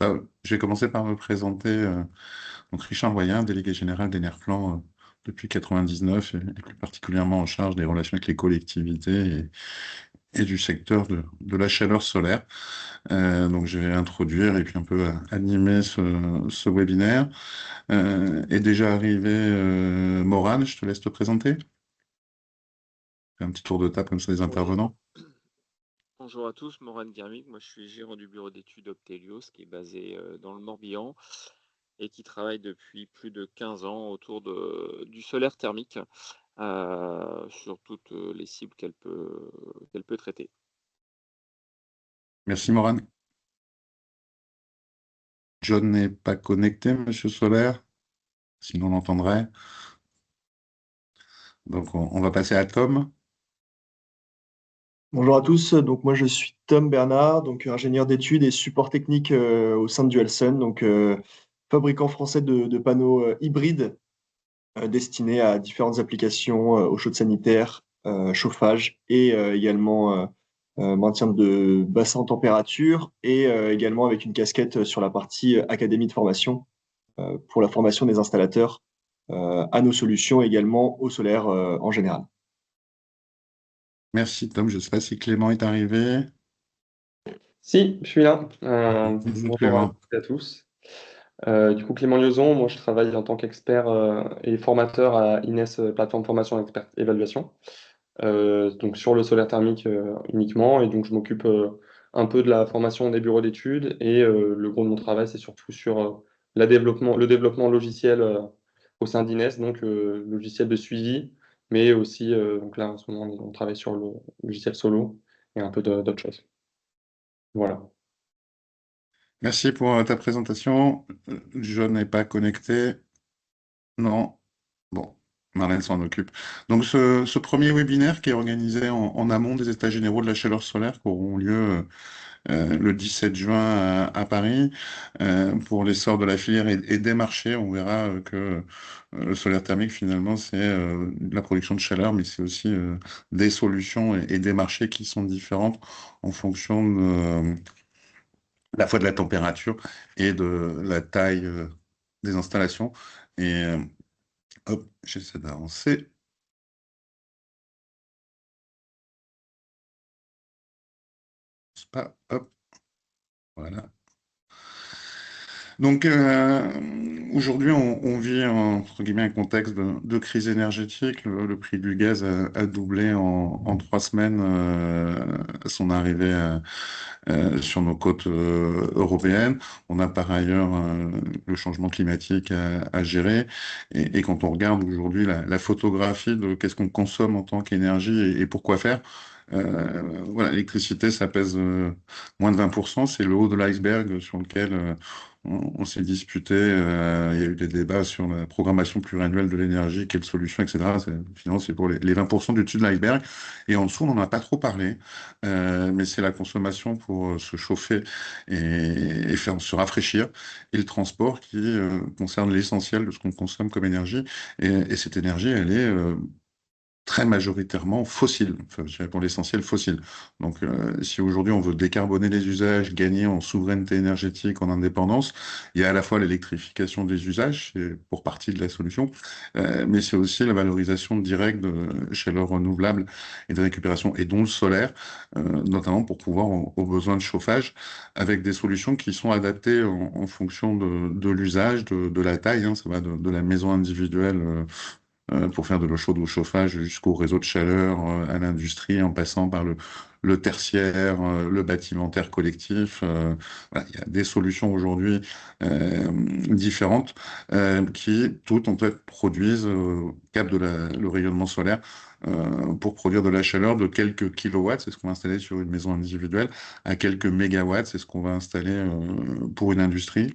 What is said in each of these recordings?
Je vais commencer par me présenter. Donc Richard Royen, délégué général d'Enerplan depuis 99 et plus particulièrement en charge des relations avec les collectivités et du secteur de la chaleur solaire. Donc je vais introduire et puis un peu animer ce webinaire. Est déjà arrivé Morane, je te laisse te présenter. Fais un petit tour de table comme ça des Bonjour. intervenants. Bonjour à tous, Morane Guermic, moi je suis gérant du bureau d'études Optelios qui est basé dans le Morbihan et qui travaille depuis plus de 15 ans autour du solaire thermique sur toutes les cibles qu'elle peut traiter. Merci Morane. John n'est pas connecté, Monsieur Solaire, sinon on l'entendrait. Donc on va passer à Tom. Bonjour à tous, donc moi je suis Tom Bernard, donc ingénieur d'études et support technique au sein de Dualsun, donc fabricant français de panneaux hybrides destinés à différentes applications eau chaude sanitaire, chauffage et également maintien de bassin en température et également avec une casquette sur la partie académie de formation pour la formation des installateurs à nos solutions et également au solaire en général. Merci Tom, je ne sais pas si Clément est arrivé. Si, je suis là. Bonjour Bonjour à Clément. toutes et à tous. Du coup, Clément Liozon, moi je travaille en tant qu'expert et formateur à Inès Plateforme Formation Expert Évaluation, donc sur le solaire thermique uniquement. Et donc je m'occupe un peu de la formation des bureaux d'études et le gros de mon travail, c'est surtout sur le développement logiciel au sein d'Inès, donc logiciel de suivi, mais aussi, donc là en ce moment on travaille sur le logiciel solo et un peu d'autres choses. Voilà. Merci pour ta présentation. John n'est pas connecté. Non. Bon, Marlène s'en occupe. Donc ce premier webinaire qui est organisé en amont des États généraux de la chaleur solaire qui auront lieu le 17 juin à Paris pour l'essor de la filière et des marchés. On verra que le solaire thermique, finalement, c'est de la production de chaleur, mais c'est aussi des solutions et des marchés qui sont différentes en fonction à la fois de la température et de la taille des installations. Et hop, j'essaie d'avancer. C'est pas, hop, voilà. Donc aujourd'hui, on vit entre guillemets un contexte de crise énergétique. Le prix du gaz a doublé en 3 semaines à son arrivée sur nos côtes européennes. On a par ailleurs le changement climatique à gérer. Et quand on regarde aujourd'hui la photographie de qu'est-ce qu'on consomme en tant qu'énergie et pourquoi faire, voilà, l'électricité, ça pèse moins de 20%. C'est le haut de l'iceberg sur lequel on s'est disputé. Il y a eu des débats sur la programmation pluriannuelle de l'énergie, quelle solution, etc. Finalement, c'est pour les 20% du dessus de l'iceberg. Et en dessous, on n'en a pas trop parlé. Mais c'est la consommation pour se chauffer et faire se rafraîchir, et le transport qui concerne l'essentiel de ce qu'on consomme comme énergie. Et cette énergie, elle est très majoritairement fossiles, enfin, je dirais pour l'essentiel fossiles. Donc, si aujourd'hui on veut décarboner les usages, gagner en souveraineté énergétique, en indépendance, il y a à la fois l'électrification des usages, c'est pour partie de la solution, mais c'est aussi la valorisation directe de chaleur renouvelable et de récupération, et dont le solaire, notamment pour pouvoir aux besoins de chauffage, avec des solutions qui sont adaptées en fonction de l'usage, de la taille, hein, ça va de la maison individuelle pour faire de l'eau chaude au chauffage jusqu'au réseau de chaleur, à l'industrie, en passant par le tertiaire, le bâtimentaire collectif. Voilà, il y a des solutions aujourd'hui différentes qui toutes en fait produisent, captent le rayonnement solaire pour produire de la chaleur de quelques kilowatts, c'est ce qu'on va installer sur une maison individuelle, à quelques mégawatts, c'est ce qu'on va installer pour une industrie.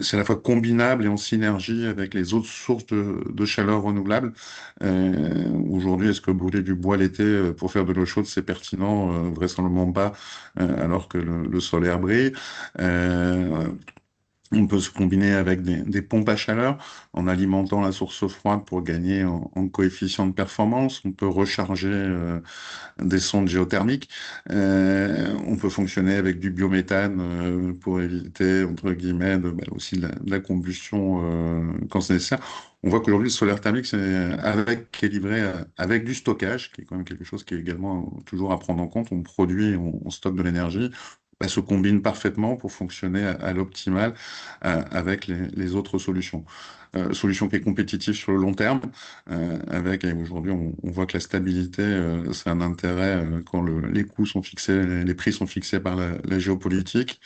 C'est à la fois combinable et en synergie avec les autres sources de chaleur renouvelable. Aujourd'hui, est-ce que brûler du bois l'été pour faire de l'eau chaude, c'est pertinent? Vraisemblablement pas, alors que le solaire brille. On peut se combiner avec des pompes à chaleur en alimentant la source froide pour gagner en coefficient de performance. On peut recharger des sondes géothermiques. On peut fonctionner avec du biométhane pour éviter, entre guillemets, aussi de la combustion quand c'est nécessaire. On voit qu'aujourd'hui, le solaire thermique, c'est équilibré avec du stockage, qui est quand même quelque chose qui est également toujours à prendre en compte. On produit, on stocke de l'énergie. Se combine parfaitement pour fonctionner à l'optimal avec les autres solutions. Solution qui est compétitive sur le long terme, et aujourd'hui on voit que la stabilité, c'est un intérêt quand les coûts sont fixés, les prix sont fixés par la géopolitique.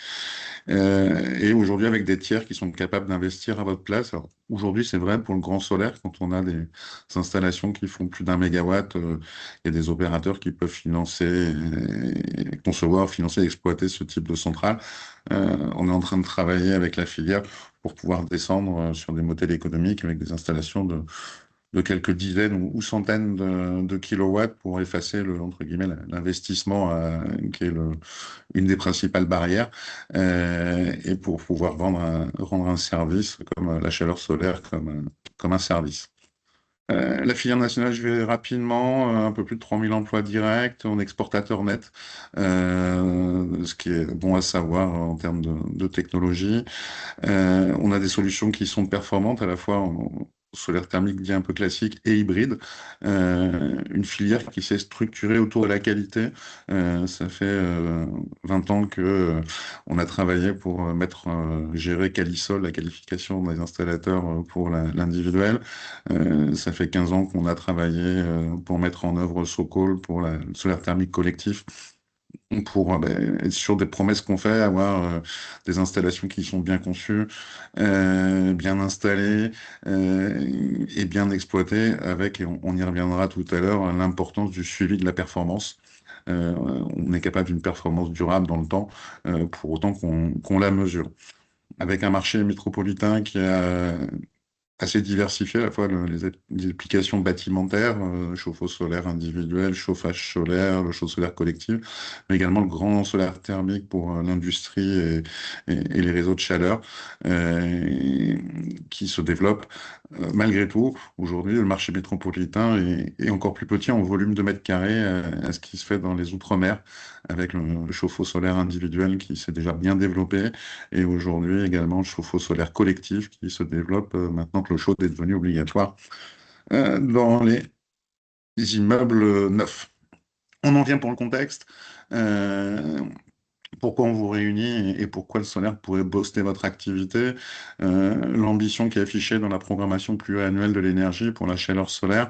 Et aujourd'hui, avec des tiers qui sont capables d'investir à votre place. Alors, aujourd'hui, c'est vrai pour le grand solaire, quand on a des installations qui font plus d'1 mégawatt, il y a des opérateurs qui peuvent financer, concevoir, financer, exploiter ce type de centrale. On est en train de travailler avec la filière pour pouvoir descendre sur des modèles économiques avec des installations de quelques dizaines ou centaines de kilowatts pour effacer entre guillemets, l'investissement qui est une des principales barrières et pour pouvoir rendre un service comme la chaleur solaire comme un service. La filière nationale, je vais rapidement, un peu plus de 3000 emplois directs, on est exportateur net, ce qui est bon à savoir en termes de technologie. On a des solutions qui sont performantes à la fois en solaire thermique dit un peu classique et hybride. Une filière qui s'est structurée autour de la qualité. Ça fait 20 ans que on a travaillé pour gérer Calisol, la qualification des installateurs pour l'individuel. Ça fait 15 ans qu'on a travaillé pour mettre en œuvre Socol pour le solaire thermique collectif pour être sûr des promesses qu'on fait, avoir des installations qui sont bien conçues, bien installées et bien exploitées, avec, et on y reviendra tout à l'heure, l'importance du suivi de la performance. On est capable d'une performance durable dans le temps, pour autant qu'on la mesure. Avec un marché métropolitain qui a assez diversifié, à la fois les applications bâtimentaires, chauffe-eau solaire individuel, chauffage solaire, le chauffe solaire collectif, mais également le grand solaire thermique pour l'industrie et les réseaux de chaleur qui se développent. Malgré tout, aujourd'hui, le marché métropolitain est encore plus petit en volume de mètres carrés à ce qui se fait dans les Outre-mer, avec le chauffe-eau solaire individuel qui s'est déjà bien développé, et aujourd'hui également le chauffe-eau solaire collectif qui se développe maintenant que l'eau chaude est devenue obligatoire dans les immeubles neufs. On en vient pour le contexte. Pourquoi on vous réunit et pourquoi le solaire pourrait booster votre activité. L'ambition qui est affichée dans la programmation pluriannuelle de l'énergie pour la chaleur solaire,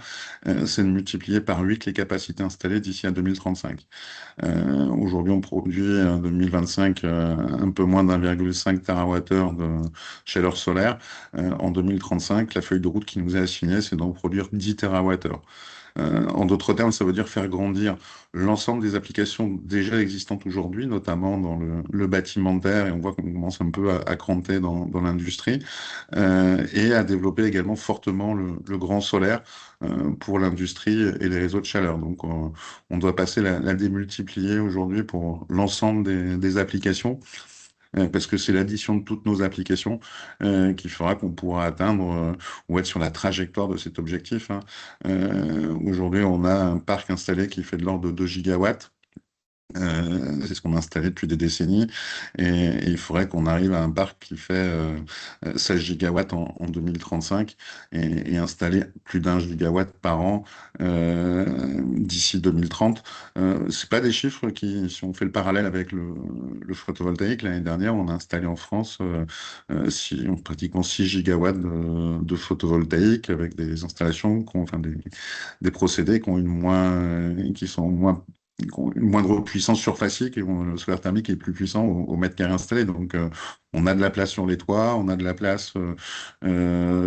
c'est de multiplier par 8 les capacités installées d'ici à 2035. Aujourd'hui, on produit en 2025 un peu moins d'1,5 TWh de chaleur solaire. En 2035, la feuille de route qui nous est assignée, c'est d'en produire 10 TWh. En d'autres termes, ça veut dire faire grandir l'ensemble des applications déjà existantes aujourd'hui, notamment dans le bâtimentaire, et on voit qu'on commence un peu à cranter dans l'industrie, et à développer également fortement le grand solaire pour l'industrie et les réseaux de chaleur. Donc, on doit passer la démultiplier aujourd'hui pour l'ensemble des applications. Parce que c'est l'addition de toutes nos applications qui fera qu'on pourra atteindre ou être sur la trajectoire de cet objectif, hein. Aujourd'hui, on a un parc installé qui fait de l'ordre de 2 gigawatts. C'est ce qu'on a installé depuis des décennies et il faudrait qu'on arrive à un parc qui fait 16 gigawatts en 2035 et installer plus d'1 gigawatt par an d'ici 2030. C'est pas des chiffres si on fait le parallèle avec le photovoltaïque, l'année dernière, on a installé en France pratiquement 6 gigawatts de photovoltaïque avec des installations, enfin des procédés qui sont une moindre puissance surfacique et le solaire thermique est plus puissant au mètre carré installé. Donc, on a de la place sur les toits, on a de la place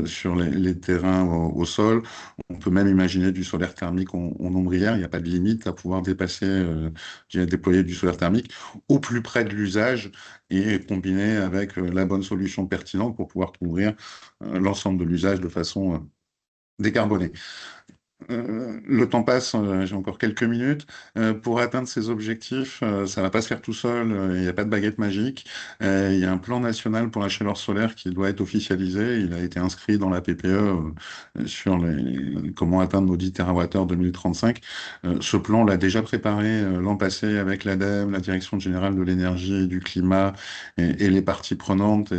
sur les terrains au sol. On peut même imaginer du solaire thermique en ombrière. Il n'y a pas de limite à pouvoir déployer du solaire thermique au plus près de l'usage et combiner avec la bonne solution pertinente pour pouvoir couvrir l'ensemble de l'usage de façon décarbonée. Le temps passe, j'ai encore quelques minutes. Pour atteindre ces objectifs, ça va pas se faire tout seul, il n'y a pas de baguette magique. Il y a un plan national pour la chaleur solaire qui doit être officialisé. Il a été inscrit dans la PPE sur comment atteindre nos 10 TWh 2035. Ce plan, on l'a déjà préparé l'an passé avec l'ADEME, la Direction générale de l'énergie et du climat et les parties prenantes.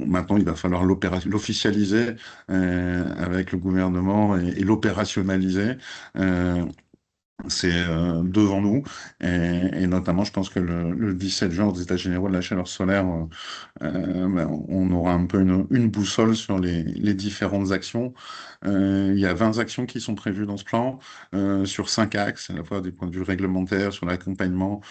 Maintenant, il va falloir l'officialiser avec le gouvernement et l'opérationnaliser. Euh, c'est devant nous et notamment, je pense que le 17 juin, aux États généraux de la chaleur solaire, ben, on aura un peu une boussole sur les différentes actions. Il y a 20 actions qui sont prévues dans ce plan sur 5 axes, à la fois du point de vue réglementaire, sur l'accompagnement,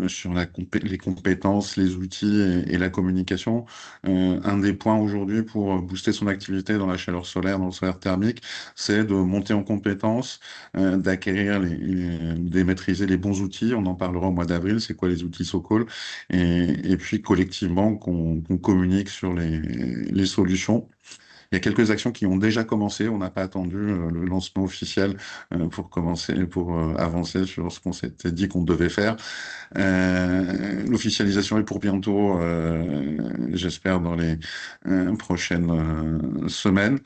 sur les compétences, les outils et la communication. Un des points aujourd'hui pour booster son activité dans la chaleur solaire, dans le solaire thermique, c'est de monter en compétences, d'acquérir, de maîtriser les bons outils. On en parlera au mois d'avril, c'est quoi les outils SOCOL, et puis collectivement qu'on communique sur les solutions. Il y a quelques actions qui ont déjà commencé. On n'a pas attendu le lancement officiel pour commencer, pour avancer sur ce qu'on s'était dit qu'on devait faire. L'officialisation est pour bientôt, j'espère dans les prochaines semaines.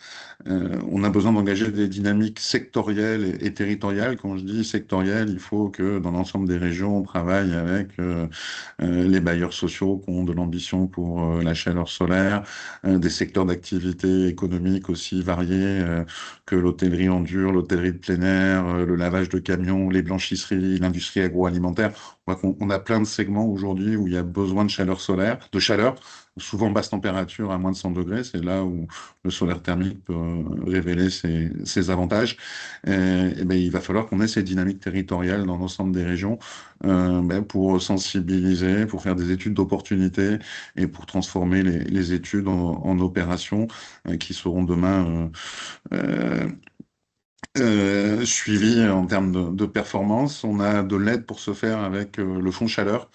On a besoin d'engager des dynamiques sectorielles et territoriales. Quand je dis sectorielles, il faut que dans l'ensemble des régions, on travaille avec les bailleurs sociaux qui ont de l'ambition pour la chaleur solaire, des secteurs d'activité économique aussi variés, que l'hôtellerie en dur, l'hôtellerie de plein air, le lavage de camions, les blanchisseries, l'industrie agroalimentaire. On a plein de segments aujourd'hui où il y a besoin de chaleur solaire, de chaleur, souvent basse température à moins de 100 degrés. C'est là où le solaire thermique peut révéler ses avantages. Et ben, il va falloir qu'on ait ces dynamiques territoriales dans l'ensemble des régions ben, pour sensibiliser, pour faire des études d'opportunité et pour transformer les études en opérations qui seront demain suivi en termes de performance. On a de l'aide pour ce faire avec le fonds chaleur.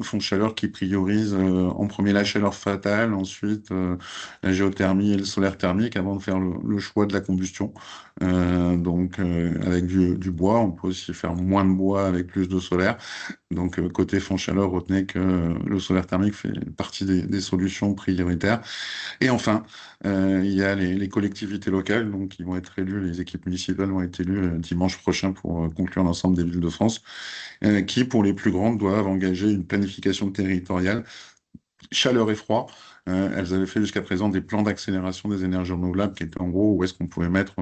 Fonds chaleur qui priorise en premier la chaleur fatale, ensuite la géothermie et le solaire thermique avant de faire le choix de la combustion. Avec du bois, on peut aussi faire moins de bois avec plus de solaire. Donc côté fonds chaleur, retenez que le solaire thermique fait partie des solutions prioritaires. Et enfin, il y a les collectivités locales, donc qui vont être élues, les équipes municipales vont être élues dimanche prochain pour conclure l'ensemble des villes de France, qui, pour les plus grandes, doivent engager une planification territoriale, chaleur et froid. Elles avaient fait jusqu'à présent des plans d'accélération des énergies renouvelables, qui étaient en gros où est-ce qu'on pouvait mettre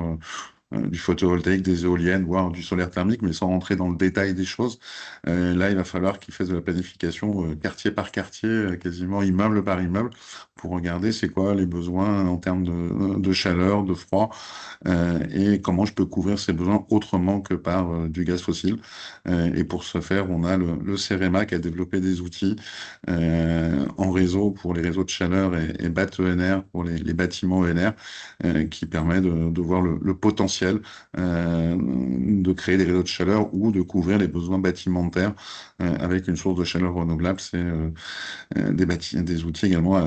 du photovoltaïque, des éoliennes, voire du solaire thermique, mais sans rentrer dans le détail des choses. Là, il va falloir qu'ils fassent de la planification quartier par quartier, quasiment immeuble par immeuble, pour regarder c'est quoi les besoins en termes de chaleur, de froid, et comment je peux couvrir ces besoins autrement que par du gaz fossile. Et pour ce faire, on a le CEREMA qui a développé des outils en réseau pour les réseaux de chaleur et BAT ENR pour les bâtiments ENR, qui permet de voir le potentiel de créer des réseaux de chaleur ou de couvrir les besoins bâtimentaires avec une source de chaleur renouvelable. C'est des outils également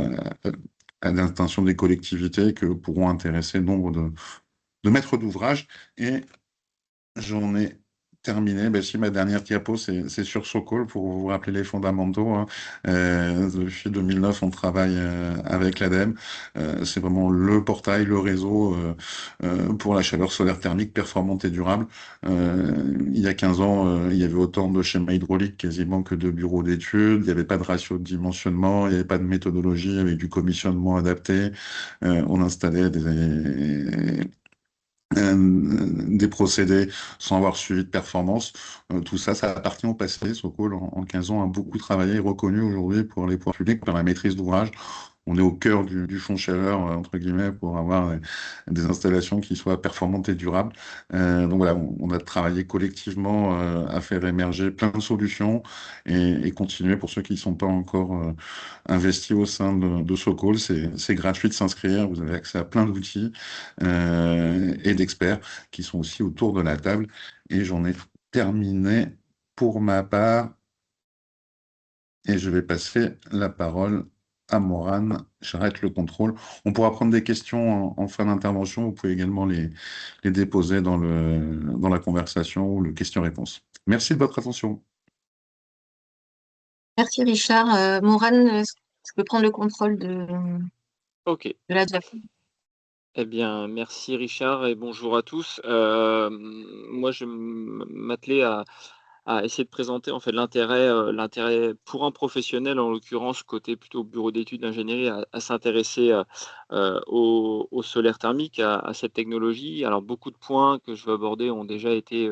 à l'intention des collectivités que pourront intéresser nombre de maîtres d'ouvrage. Et j'en ai terminé. Ben, si ma dernière diapo, c'est sur Sokol pour vous rappeler les fondamentaux, hein. Depuis 2009, on travaille avec l'ADEME. C'est vraiment le portail, le réseau pour la chaleur solaire thermique performante et durable. Il y a 15 ans, il y avait autant de schémas hydrauliques quasiment que de bureaux d'études. Il n'y avait pas de ratio de dimensionnement, il n'y avait pas de méthodologie avec du commissionnement adapté. On installait des procédés sans avoir suivi de performance. Tout ça, ça appartient au passé. Sokol, en 15 ans, a beaucoup travaillé et reconnu aujourd'hui pour les pouvoirs publics, par la maîtrise d'ouvrage. On est au cœur du fonds chaleur, entre guillemets, pour avoir des installations qui soient performantes et durables. Donc voilà, on a travaillé collectivement à faire émerger plein de solutions et continuer pour ceux qui ne sont pas encore investis au sein de Sokol. C'est gratuit de s'inscrire. Vous avez accès à plein d'outils et d'experts qui sont aussi autour de la table. Et j'en ai terminé pour ma part et je vais passer la parole à Morane. J'arrête le contrôle. On pourra prendre des questions en fin d'intervention. Vous pouvez également les déposer dans la conversation ou le question-réponse. Merci de votre attention. Merci Richard. Morane, tu peux prendre le contrôle Ok. de la diapo. Eh bien, merci Richard et bonjour à tous. Moi, je m'attelais à essayer de présenter en fait l'intérêt pour un professionnel, en l'occurrence côté plutôt bureau d'études d'ingénierie, à s'intéresser au solaire thermique, à cette technologie. Alors, beaucoup de points que je veux aborder ont déjà été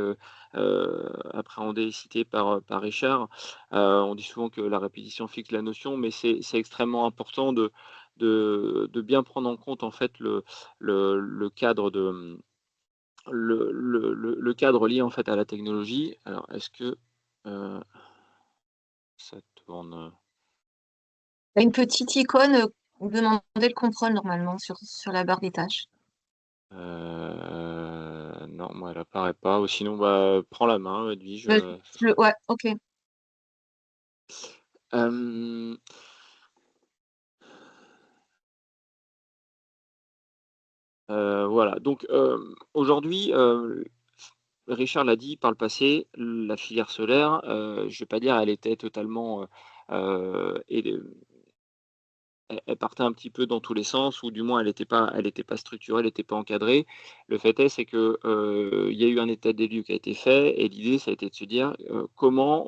appréhendés et cités par Richard. On dit souvent que la répétition fixe la notion, mais c'est extrêmement important de bien prendre en compte en fait le cadre le cadre lié en fait à la technologie. Alors est-ce que ça tourne? Tu as une petite icône demander le contrôle normalement sur la barre des tâches. Non, moi elle apparaît pas. Ou sinon, bah, prends la main, Edwige. Ouais, ok. Euh, voilà. Donc aujourd'hui, Richard l'a dit par le passé, la filière solaire, je vais pas dire elle était totalement elle partait un petit peu dans tous les sens, ou du moins elle était pas structurée, elle était pas encadrée. Le fait est, c'est que, il y a eu un état des lieux qui a été fait, et l'idée, ça a été de se dire, comment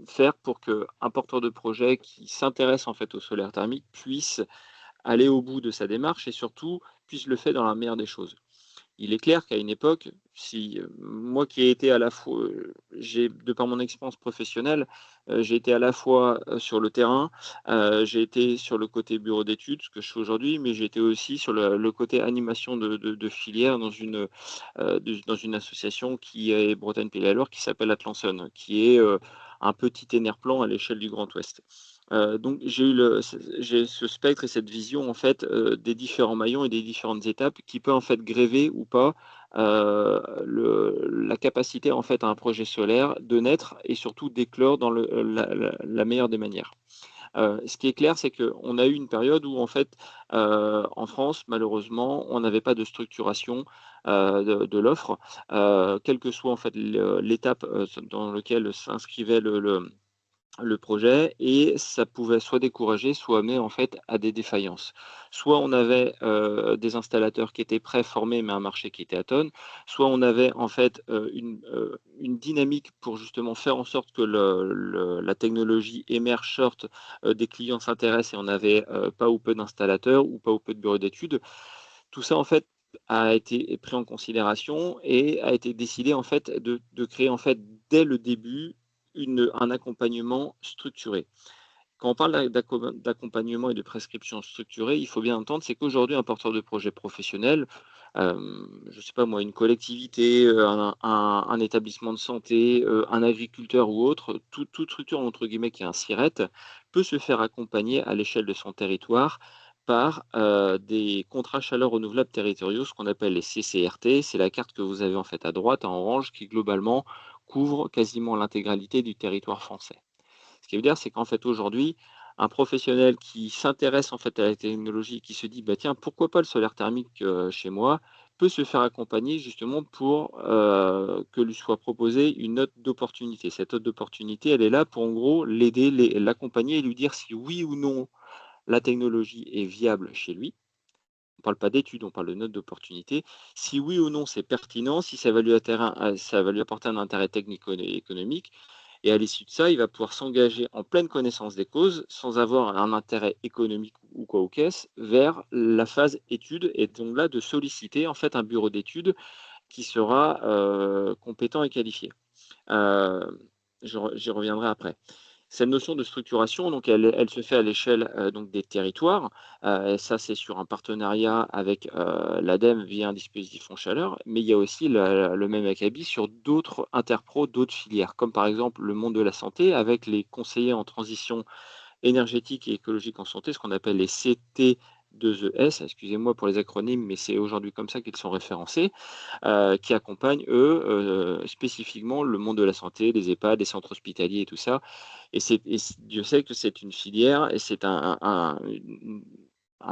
faire pour qu'un porteur de projet qui s'intéresse en fait au solaire thermique puisse aller au bout de sa démarche, et surtout puisse le faire dans la meilleure des choses. Il est clair qu'à une époque, si, moi qui ai été à la fois, j'ai de par mon expérience professionnelle, j'ai été à la fois, sur le terrain, j'ai été sur le côté bureau d'études, ce que je fais aujourd'hui, mais j'ai été aussi sur le côté animation de filière dans une association qui est Bretagne Pays de la Loire, qui s'appelle Atlanson, qui est, un petit Énerplan à l'échelle du Grand Ouest. Donc j'ai ce spectre et cette vision en fait, des différents maillons et des différentes étapes qui peut en fait gréver ou pas, la capacité en fait à un projet solaire de naître et surtout d'éclore dans la meilleure des manières. Ce qui est clair, c'est qu'on a eu une période où en fait, en France, malheureusement, on n'avait pas de structuration, de l'offre, quelle que soit en fait l'étape, dans lequel s'inscrivait le projet, et ça pouvait soit décourager, soit amener en fait à des défaillances. Soit on avait, des installateurs qui étaient prêts, formés, mais un marché qui était atone, soit on avait en fait, une dynamique pour justement faire en sorte que la technologie émerge, sorte, des clients s'intéressent, et on avait, pas ou peu d'installateurs ou pas ou peu de bureaux d'études. Tout ça en fait a été pris en considération et a été décidé en fait de créer en fait dès le début un accompagnement structuré. Quand on parle d'accompagnement et de prescription structurée, il faut bien entendre, c'est qu'aujourd'hui, un porteur de projet professionnel, je ne sais pas moi, une collectivité, un établissement de santé, un agriculteur ou autre, toute structure entre guillemets qui est un SIRET, peut se faire accompagner à l'échelle de son territoire par des contrats chaleur renouvelables territoriaux, ce qu'on appelle les CCRT. C'est la carte que vous avez en fait à droite, en orange, qui globalement couvre quasiment l'intégralité du territoire français. Ce qui veut dire, c'est qu'en fait, aujourd'hui, un professionnel qui s'intéresse en fait à la technologie, qui se dit: «Bah, tiens, pourquoi pas le solaire thermique, chez moi?» peut se faire accompagner justement pour, que lui soit proposée une note d'opportunité. Cette note d'opportunité, elle est là pour, en gros, l'accompagner et lui dire si oui ou non la technologie est viable chez lui. On ne parle pas d'études, on parle de note d'opportunité. Si oui ou non c'est pertinent, si ça va lui apporter un intérêt technique et économique, et à l'issue de ça, il va pouvoir s'engager en pleine connaissance des causes, sans avoir un intérêt économique ou quoi ou qu'est-ce, vers la phase études, et donc là de solliciter en fait un bureau d'études qui sera, compétent et qualifié. J'y reviendrai après. Cette notion de structuration, donc elle se fait à l'échelle, donc des territoires, et ça, c'est sur un partenariat avec, l'ADEME via un dispositif Fonds Chaleur, mais il y a aussi le même acabit sur d'autres interpros, d'autres filières, comme par exemple le monde de la santé avec les conseillers en transition énergétique et écologique en santé, ce qu'on appelle les CTBE, 2ES, excusez-moi pour les acronymes, mais c'est aujourd'hui comme ça qu'ils sont référencés, qui accompagnent, spécifiquement le monde de la santé, les EHPAD, les centres hospitaliers et tout ça. Dieu sait que c'est une filière et c'est un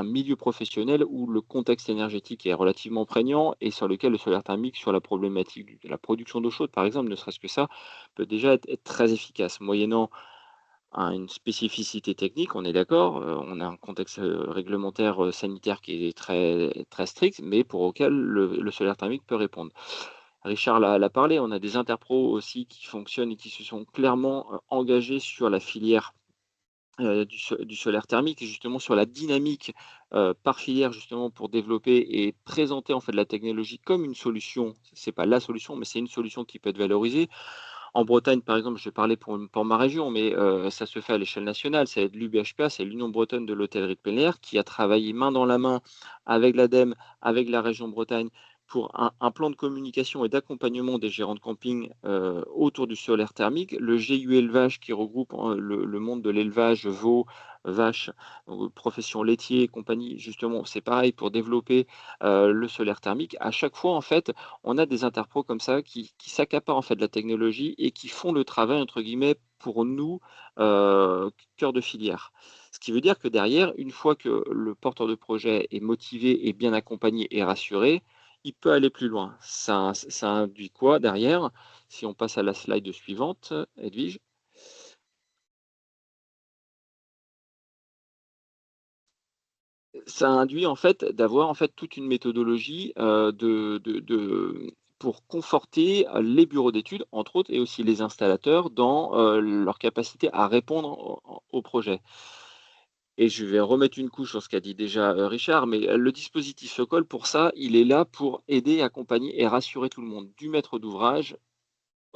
milieu professionnel où le contexte énergétique est relativement prégnant et sur lequel le solaire thermique, sur la problématique de la production d'eau chaude, par exemple, ne serait-ce que ça, peut déjà être très efficace, moyennant une spécificité technique, on est d'accord, on a un contexte, réglementaire, sanitaire qui est très très strict, mais pour auquel le solaire thermique peut répondre. Richard l'a parlé, on a des interpros aussi qui fonctionnent et qui se sont clairement, engagés sur la filière, du solaire thermique et justement sur la dynamique, par filière justement pour développer et présenter en fait la technologie comme une solution. C'est pas la solution, mais c'est une solution qui peut être valorisée. En Bretagne, par exemple, je vais parler pour ma région, mais ça se fait à l'échelle nationale. C'est l'UBHPA, c'est l'Union bretonne de l'hôtellerie de plein air, qui a travaillé main dans la main avec l'ADEME, avec la région Bretagne, pour un plan de communication et d'accompagnement des gérants de camping autour du solaire thermique. Le GU Élevage, qui regroupe le monde de l'élevage, veaux, vaches, profession laitier et compagnie, justement, c'est pareil pour développer le solaire thermique. À chaque fois, en fait, on a des interpros comme ça qui s'accaparent en fait de la technologie et qui font le travail entre guillemets pour nous, cœur de filière. Ce qui veut dire que derrière, une fois que le porteur de projet est motivé et bien accompagné et rassuré, il peut aller plus loin. Ça induit quoi derrière? Si on passe à la slide suivante, Edwige. Ça induit en fait d'avoir en fait toute une méthodologie, pour conforter, les bureaux d'études, entre autres, et aussi les installateurs dans, leur capacité à répondre au projet. Et je vais remettre une couche sur ce qu'a dit déjà, Richard, mais, le dispositif Socol pour ça, il est là pour aider, accompagner et rassurer tout le monde, du maître d'ouvrage,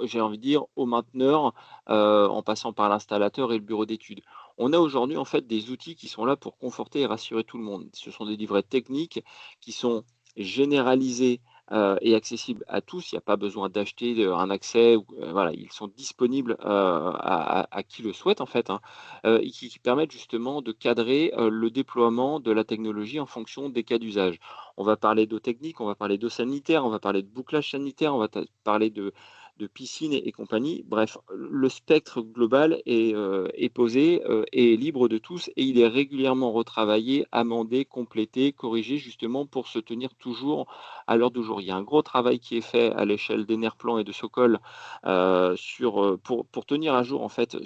j'ai envie de dire, au mainteneur, en passant par l'installateur et le bureau d'études. On a aujourd'hui, en fait, des outils qui sont là pour conforter et rassurer tout le monde. Ce sont des livrets techniques qui sont généralisés, et accessibles à tous. Il n'y a pas besoin d'acheter, un accès ou voilà, ils sont disponibles, à qui le souhaite, en fait, hein, et qui permettent justement de cadrer, le déploiement de la technologie en fonction des cas d'usage. On va parler d'eau technique, on va parler d'eau sanitaire, on va parler de bouclage sanitaire, on va parler de piscine et compagnie. Bref, le spectre global est posé, et est libre de tous et il est régulièrement retravaillé, amendé, complété, corrigé justement pour se tenir toujours à l'heure du jour. Il y a un gros travail qui est fait à l'échelle d'Enerplan et de Socol, pour tenir à jour en fait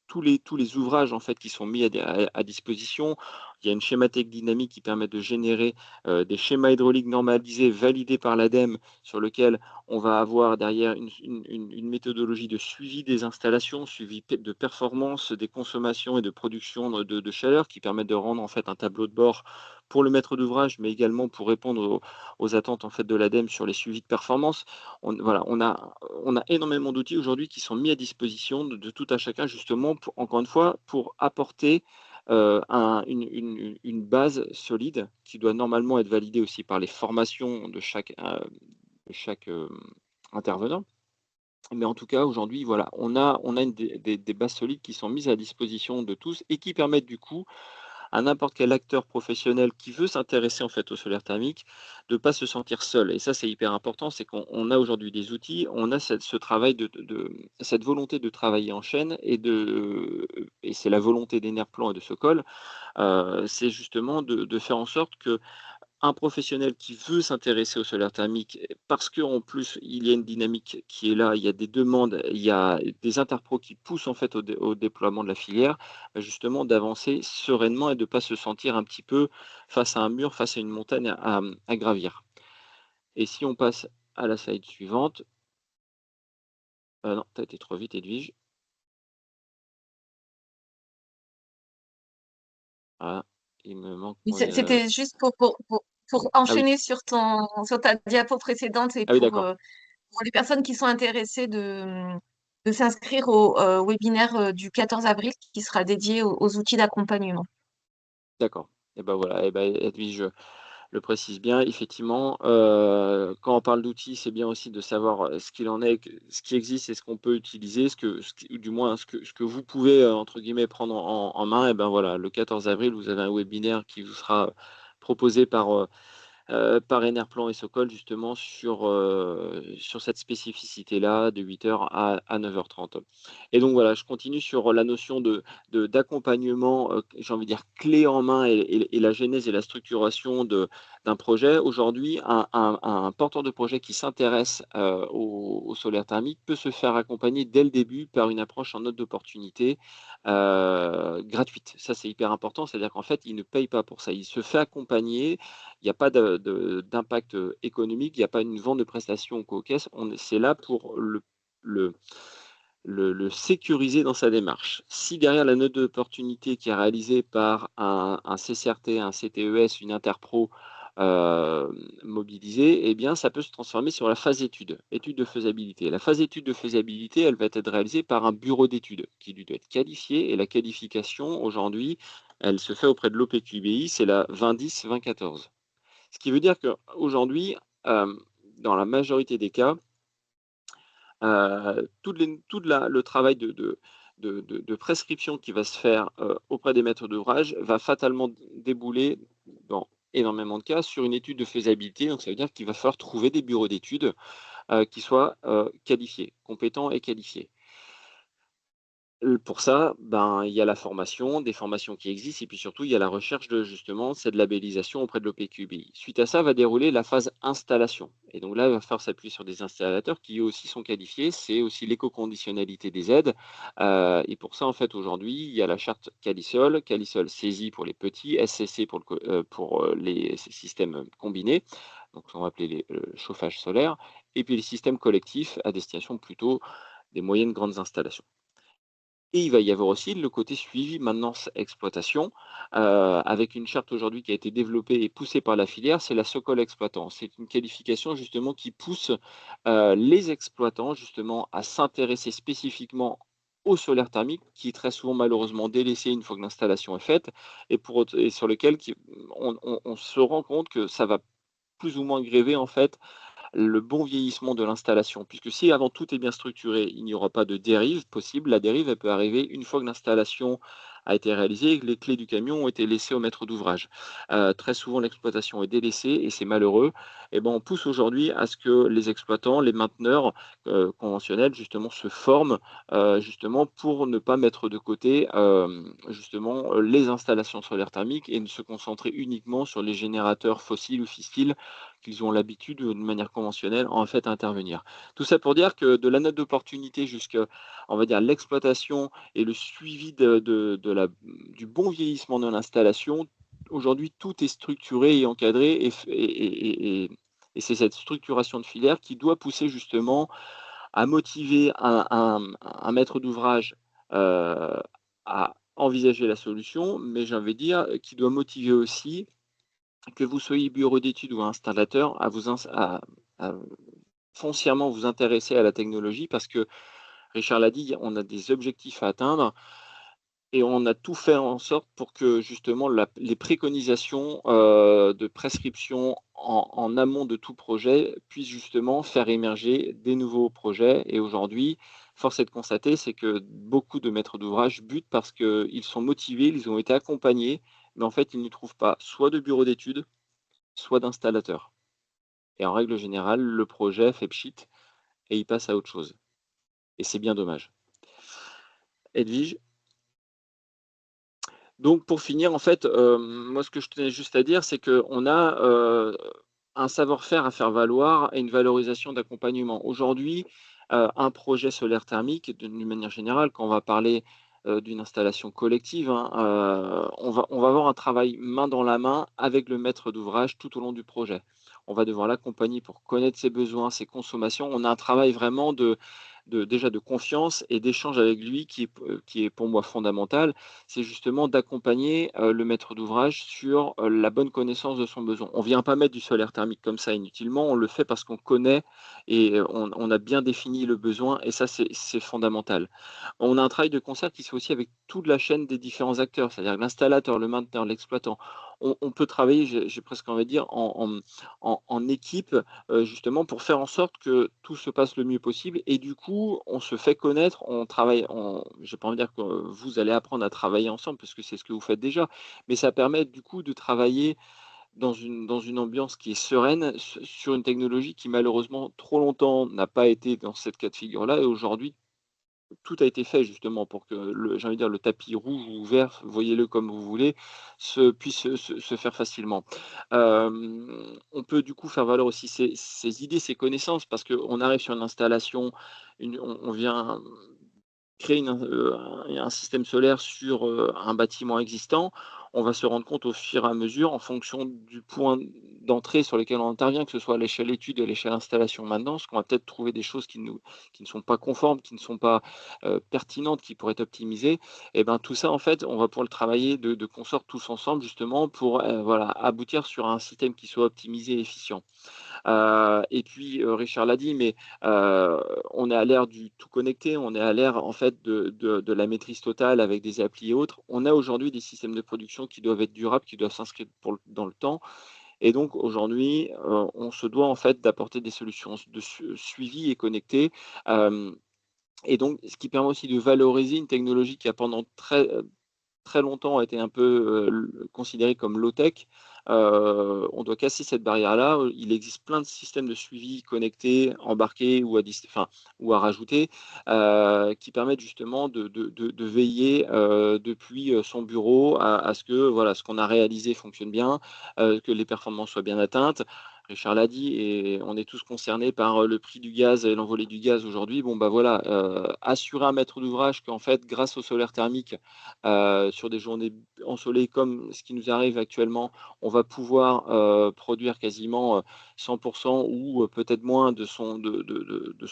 tous les ouvrages en fait qui sont mis à disposition. Il y a une schématique dynamique qui permet de générer, des schémas hydrauliques normalisés validés par l'ADEME sur lequel on va avoir derrière une méthodologie de suivi des installations, suivi de performance, des consommations et de production de chaleur qui permettent de rendre en fait un tableau de bord pour le maître d'ouvrage, mais également pour répondre aux attentes en fait de l'ADEME sur les suivis de performance. Voilà, on a énormément d'outils aujourd'hui qui sont mis à disposition de tout à chacun justement pour, encore une fois, pour apporter une base solide qui doit normalement être validée aussi par les formations de chaque intervenant. Mais en tout cas, aujourd'hui, voilà, on a des bases solides qui sont mises à disposition de tous et qui permettent du coup à n'importe quel acteur professionnel qui veut s'intéresser en fait au solaire thermique de ne pas se sentir seul. Et ça, c'est hyper important, c'est qu'on a aujourd'hui des outils, on a ce travail cette volonté de travailler en chaîne et c'est la volonté d'Enerplan et de Socol, c'est justement de faire en sorte que un professionnel qui veut s'intéresser au solaire thermique, parce qu'en plus, il y a une dynamique qui est là, il y a des demandes, il y a des interpros qui poussent en fait au déploiement de la filière, justement d'avancer sereinement et de ne pas se sentir un petit peu face à un mur, face à une montagne à gravir. Et si on passe à la slide suivante, non, tu as été trop vite, Edwige. Ah, il me manque. C'était juste pour Ah oui, enchaîner sur ta diapo précédente et ah oui, d'accord. pour les personnes qui sont intéressées de s'inscrire au webinaire du 14 avril qui sera dédié aux outils d'accompagnement. D'accord. Et ben voilà, et ben Edwige le précise bien. Effectivement, quand on parle d'outils, c'est bien aussi de savoir ce qu'il en est, ce qui existe et ce qu'on peut utiliser, du moins ce que vous pouvez, entre guillemets, prendre en main. Et ben voilà, le 14 avril, vous avez un webinaire qui vous sera proposé par Enerplan et Sokol justement sur cette spécificité-là de 8 heures à 9h30. Et donc voilà, je continue sur la notion d'accompagnement, j'ai envie de dire clé en main et la genèse et la structuration d'un projet. Aujourd'hui, un porteur de projet qui s'intéresse au solaire thermique peut se faire accompagner dès le début par une approche en note d'opportunité gratuite. Ça, c'est hyper important, c'est-à-dire qu'en fait, il ne paye pas pour ça. Il se fait accompagner, il n'y a pas d'impact économique, il n'y a pas une vente de prestations aux caisses. C'est là pour le, le sécuriser dans sa démarche. Si derrière la note d'opportunité qui est réalisée par un CCRT, un CTES, une Interpro mobilisée, eh bien, ça peut se transformer sur la phase étude de faisabilité. La phase étude de faisabilité, elle va être réalisée par un bureau d'études qui lui doit être qualifié, et la qualification, aujourd'hui, elle se fait auprès de l'OPQBI, c'est la 2010-2014. Ce qui veut dire qu'aujourd'hui, dans la majorité des cas, le travail de prescription qui va se faire auprès des maîtres d'ouvrage va fatalement débouler, dans énormément de cas, sur une étude de faisabilité. Donc ça veut dire qu'il va falloir trouver des bureaux d'études qui soient qualifiés, compétents et qualifiés. Pour ça, ben, il y a la formation, des formations qui existent, et puis surtout, il y a la recherche de justement cette labellisation auprès de l'OPQBI. Suite à ça, va dérouler la phase installation. Et donc là, il va falloir s'appuyer sur des installateurs qui eux aussi sont qualifiés. C'est aussi l'éco-conditionnalité des aides. Et pour ça, en fait, aujourd'hui, il y a la charte Calisol, Calisol saisie pour les petits, SCC pour les systèmes combinés, donc on va appeler les chauffage solaire, et puis les systèmes collectifs à destination plutôt des moyennes grandes installations. Et il va y avoir aussi le côté suivi, maintenance, exploitation, avec une charte aujourd'hui qui a été développée et poussée par la filière, c'est la Sokol exploitant. C'est une qualification justement qui pousse les exploitants justement à s'intéresser spécifiquement au solaire thermique, qui est très souvent malheureusement délaissé une fois que l'installation est faite, et sur lequel on se rend compte que ça va plus ou moins gréver en fait le bon vieillissement de l'installation. Puisque si avant tout est bien structuré, il n'y aura pas de dérive possible. La dérive, elle peut arriver une fois que l'installation a été réalisée et que les clés du camion ont été laissées au maître d'ouvrage. Très souvent, l'exploitation est délaissée et c'est malheureux. Et ben, on pousse aujourd'hui à ce que les exploitants, les mainteneurs conventionnels, justement, se forment justement pour ne pas mettre de côté justement les installations solaires thermiques et ne se concentrer uniquement sur les générateurs fossiles ou fissiles qu'ils ont l'habitude, de manière conventionnelle, en fait, à intervenir. Tout ça pour dire que de la note d'opportunité jusqu'à, on va dire, l'exploitation et le suivi du bon vieillissement de l'installation, aujourd'hui, tout est structuré et encadré et c'est cette structuration de filière qui doit pousser justement à motiver un maître d'ouvrage à envisager la solution, mais j'ai envie de dire qui doit motiver aussi que vous soyez bureau d'études ou installateur, à foncièrement vous intéresser à la technologie parce que, Richard l'a dit, on a des objectifs à atteindre et on a tout fait en sorte pour que justement les préconisations de prescription en amont de tout projet puissent justement faire émerger des nouveaux projets. Et aujourd'hui, force est de constater, c'est que beaucoup de maîtres d'ouvrage butent parce qu'ils sont motivés, ils ont été accompagnés, mais en fait, ils ne trouvent pas soit de bureau d'études, soit d'installateur. Et en règle générale, le projet fait pchit et il passe à autre chose. Et c'est bien dommage. Edwige? Donc pour finir, en fait, moi ce que je tenais juste à dire, c'est qu'on a un savoir-faire à faire valoir et une valorisation d'accompagnement. Aujourd'hui, un projet solaire thermique, d'une manière générale, quand on va parler d'une installation collective, hein, on va avoir un travail main dans la main avec le maître d'ouvrage tout au long du projet. On va devoir l'accompagner pour connaître ses besoins, ses consommations. On a un travail vraiment déjà de confiance et d'échange avec lui qui est pour moi fondamental. C'est justement d'accompagner le maître d'ouvrage sur la bonne connaissance de son besoin. On ne vient pas mettre du solaire thermique comme ça inutilement, on le fait parce qu'on connaît et on a bien défini le besoin et ça, c'est fondamental. On a un travail de concert qui se fait aussi avec toute la chaîne des différents acteurs, c'est-à-dire l'installateur, le mainteneur, l'exploitant. On peut travailler, j'ai presque envie de dire, en équipe, justement pour faire en sorte que tout se passe le mieux possible et du coup, on se fait connaître, on travaille j'ai pas envie de dire que vous allez apprendre à travailler ensemble parce que c'est ce que vous faites déjà, mais ça permet du coup de travailler dans une ambiance qui est sereine, sur une technologie qui malheureusement trop longtemps n'a pas été dans cette cas de figure-là et aujourd'hui tout a été fait justement pour que j'ai envie de dire le tapis rouge ou vert, voyez-le comme vous voulez, puisse se faire facilement. On peut du coup faire valoir aussi ses idées, ses connaissances parce qu'on arrive sur une installation, on vient créer un système solaire sur, un bâtiment existant. On va se rendre compte au fur et à mesure, en fonction du point d'entrée sur lequel on intervient, que ce soit à l'échelle étude et à l'échelle installation maintenance, qu'on va peut-être trouver des choses qui ne sont pas conformes, qui ne sont pas, pertinentes, qui pourraient être optimisées et ben, tout ça, en fait, on va pouvoir le travailler de consort tous ensemble justement pour, voilà, aboutir sur un système qui soit optimisé et efficient. Et puis, Richard l'a dit, mais on est à l'ère du tout connecté, on est à l'ère en fait de la maîtrise totale avec des applis et autres. On a aujourd'hui des systèmes de production qui doivent être durables, qui doivent s'inscrire dans le temps et donc aujourd'hui, on se doit en fait d'apporter des solutions de suivi et connectées, hem et donc ce qui permet aussi de valoriser une technologie qui a pendant très longtemps a été un peu, considéré comme low-tech. On doit casser cette barrière-là. Il existe plein de systèmes de suivi connectés, embarqués ou enfin, ou à rajouter, qui permettent justement de veiller, depuis, son bureau à ce que, voilà, ce qu'on a réalisé fonctionne bien, que les performances soient bien atteintes. Richard l'a dit et on est tous concernés par, le prix du gaz et l'envolée du gaz aujourd'hui. Bon, bah, voilà, assurer à un maître d'ouvrage qu'en fait, grâce au solaire thermique, sur des journées ensoleillées comme ce qui nous arrive actuellement, on va pouvoir, produire quasiment, 100 ou peut-être moins de son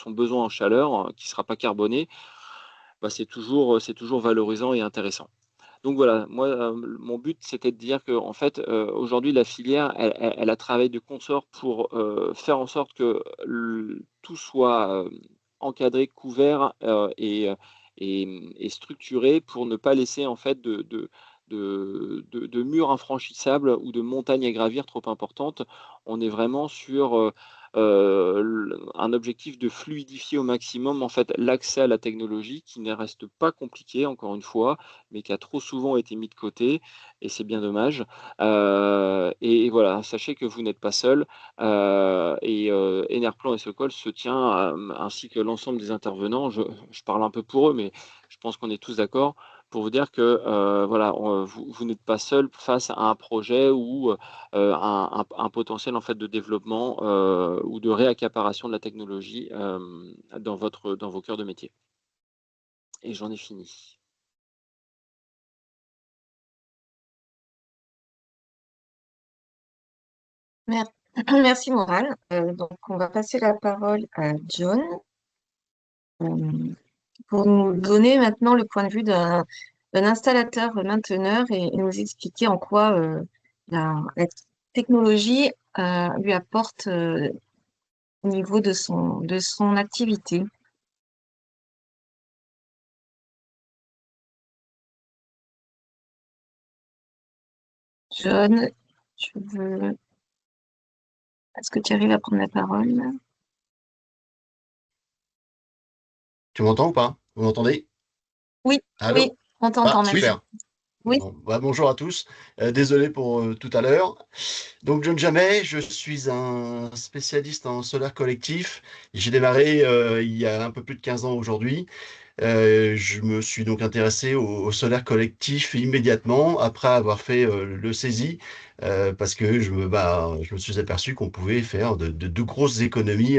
besoin en chaleur, qui ne sera pas carboné, bah, c'est toujours valorisant et intéressant. Donc voilà, moi, mon but, c'était de dire qu'en fait, aujourd'hui, la filière, elle a travaillé de consort pour, faire en sorte que tout soit, encadré, couvert, et structuré pour ne pas laisser en fait de murs infranchissables ou de montagnes à gravir trop importantes. On est vraiment sur, un objectif de fluidifier au maximum en fait l'accès à la technologie qui ne reste pas compliqué encore une fois, mais qui a trop souvent été mis de côté et c'est bien dommage. Et voilà, sachez que vous n'êtes pas seul, et Enerplan et Socol se tient, ainsi que l'ensemble des intervenants, je parle un peu pour eux, mais je pense qu'on est tous d'accord pour vous dire que, voilà, vous n'êtes pas seul face à un projet ou, un potentiel en fait de développement, ou de réaccaparation de la technologie, dans vos cœurs de métier et j'en ai fini. Mer- Merci Morane. Donc, on va passer la parole à John euh, pour nous donner maintenant le point de vue d'un installateur mainteneur et nous expliquer en quoi la technologie lui apporte au niveau de son activité. John, tu veux... est-ce que tu arrives à prendre la parole? Tu m'entends ou pas? Vous m'entendez? Oui, oui, Allô? on Ah, t'entend, merci. super. Oui, Bon, bah, bonjour à tous. Désolé pour tout à l'heure. Donc, John Jamet, je suis un spécialiste en solaire collectif. J'ai démarré il y a un peu plus de 15 ans aujourd'hui. Je me suis donc intéressé au solaire collectif immédiatement après avoir fait le saisie parce que je me suis aperçu qu'on pouvait faire de grosses économies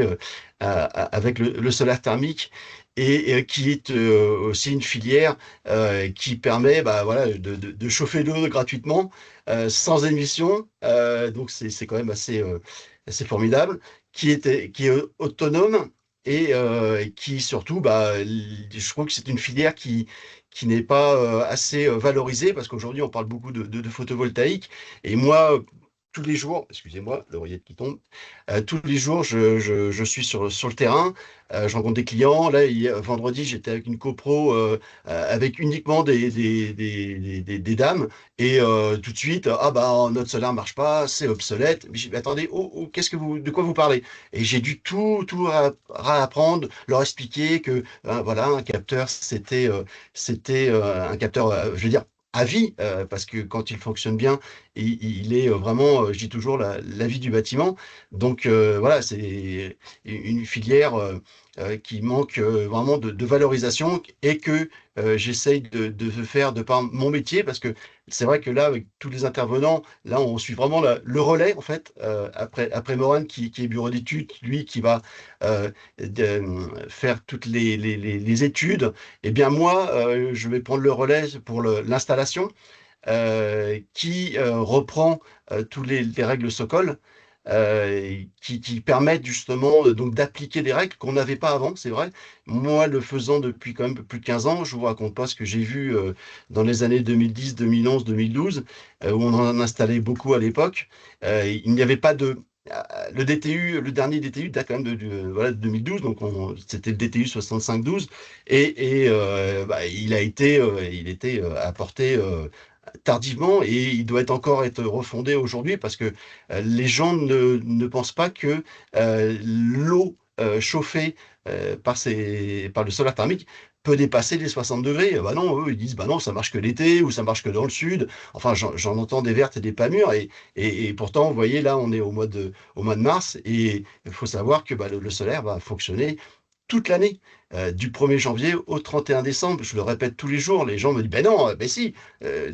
avec le solaire thermique et qui est aussi une filière qui permet voilà, de chauffer l'eau gratuitement sans émission. Donc c'est quand même assez formidable, qui est autonome et qui surtout, je trouve que c'est une filière qui n'est pas assez valorisée parce qu'aujourd'hui, on parle beaucoup de photovoltaïque. Et moi, tous les jours, excusez-moi, l'oreillette qui tombe, tous les jours, je suis sur le terrain, je rencontre des clients. Là, vendredi, j'étais avec une copro avec uniquement des dames. Et tout de suite, ah bah notre solaire marche pas, c'est obsolète. Mais j'ai dit, mais attendez, de quoi vous parlez? Et j'ai dû tout réapprendre, leur expliquer que voilà, un capteur, c'était un capteur, je veux dire, à vie, parce que quand il fonctionne bien, il est vraiment, je dis toujours, la vie du bâtiment. Donc voilà, c'est une filière qui manque vraiment de valorisation et que j'essaye de faire de par mon métier, parce que c'est vrai que là, avec tous les intervenants, là, on suit vraiment le relais, en fait, après Moran, qui est bureau d'études, lui, qui va faire toutes les études. Eh bien, moi, je vais prendre le relais pour l'installation qui reprend tous les règles Sokol, qui permettent justement donc d'appliquer des règles qu'on n'avait pas avant, c'est vrai. Moi, le faisant depuis quand même plus de 15 ans, je vous raconte pas ce que j'ai vu dans les années 2010, 2011, 2012, où on en installait beaucoup à l'époque. Il n'y avait pas de... Le DTU, le dernier DTU date quand même voilà, de 2012, donc c'était le DTU 6512, il était apporté tardivement et il doit encore être refondé aujourd'hui parce que les gens ne pensent pas que l'eau chauffée par le solaire thermique peut dépasser les 60 degrés. Bah non, eux, ils disent, bah non, ça marche que l'été ou ça marche que dans le sud. Enfin, j'en entends des vertes et des pas mûres. Et pourtant, vous voyez, là, on est au mois de mars et il faut savoir que le solaire va fonctionner toute l'année, du 1er janvier au 31 décembre. Je le répète tous les jours, les gens me disent, ben non, ben si.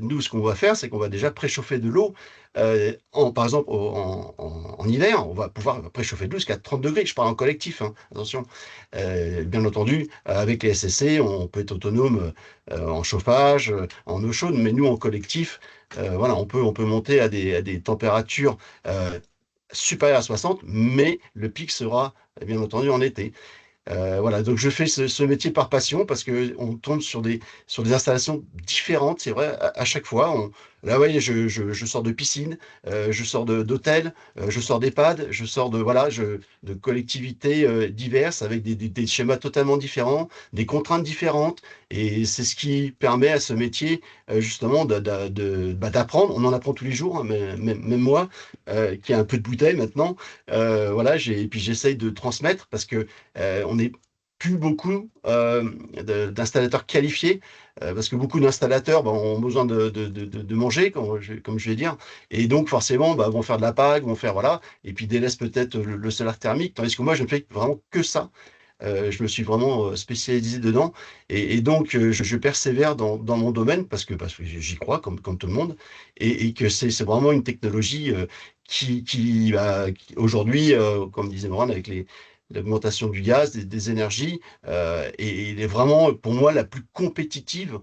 Nous, ce qu'on va faire, c'est qu'on va déjà préchauffer de l'eau. Par exemple, en hiver, on va pouvoir préchauffer de l'eau jusqu'à 30 degrés. Je parle en collectif, hein, attention. Bien entendu, avec les SSC, on peut être autonome en chauffage, en eau chaude, mais nous, en collectif, voilà, on peut monter à des températures supérieures à 60, mais le pic sera, bien entendu, en été. Voilà, donc je fais ce métier par passion parce que on tombe sur des installations différentes, c'est vrai, à chaque fois. Là, vous voyez, je sors de piscine, je sors d'hôtel, je sors d'EHPAD, je sors de collectivités diverses avec des schémas totalement différents, des contraintes différentes. Et c'est ce qui permet à ce métier, justement, d'apprendre. On en apprend tous les jours, hein, même moi, qui ai un peu de bouteille maintenant. Voilà, et puis j'essaye de transmettre parce que on n'est plus beaucoup d'installateurs qualifiés, parce que beaucoup d'installateurs ont besoin de manger, comme je vais dire, et donc forcément vont faire de la PAG, vont faire voilà, et puis délaissent peut-être le solaire thermique, tandis que moi je ne fais vraiment que ça. Je me suis vraiment spécialisé dedans et donc je persévère dans mon domaine parce que j'y crois comme tout le monde et que c'est vraiment une technologie qui aujourd'hui, comme disait Moran, avec l'augmentation du gaz, des énergies, et il est vraiment pour moi la plus compétitive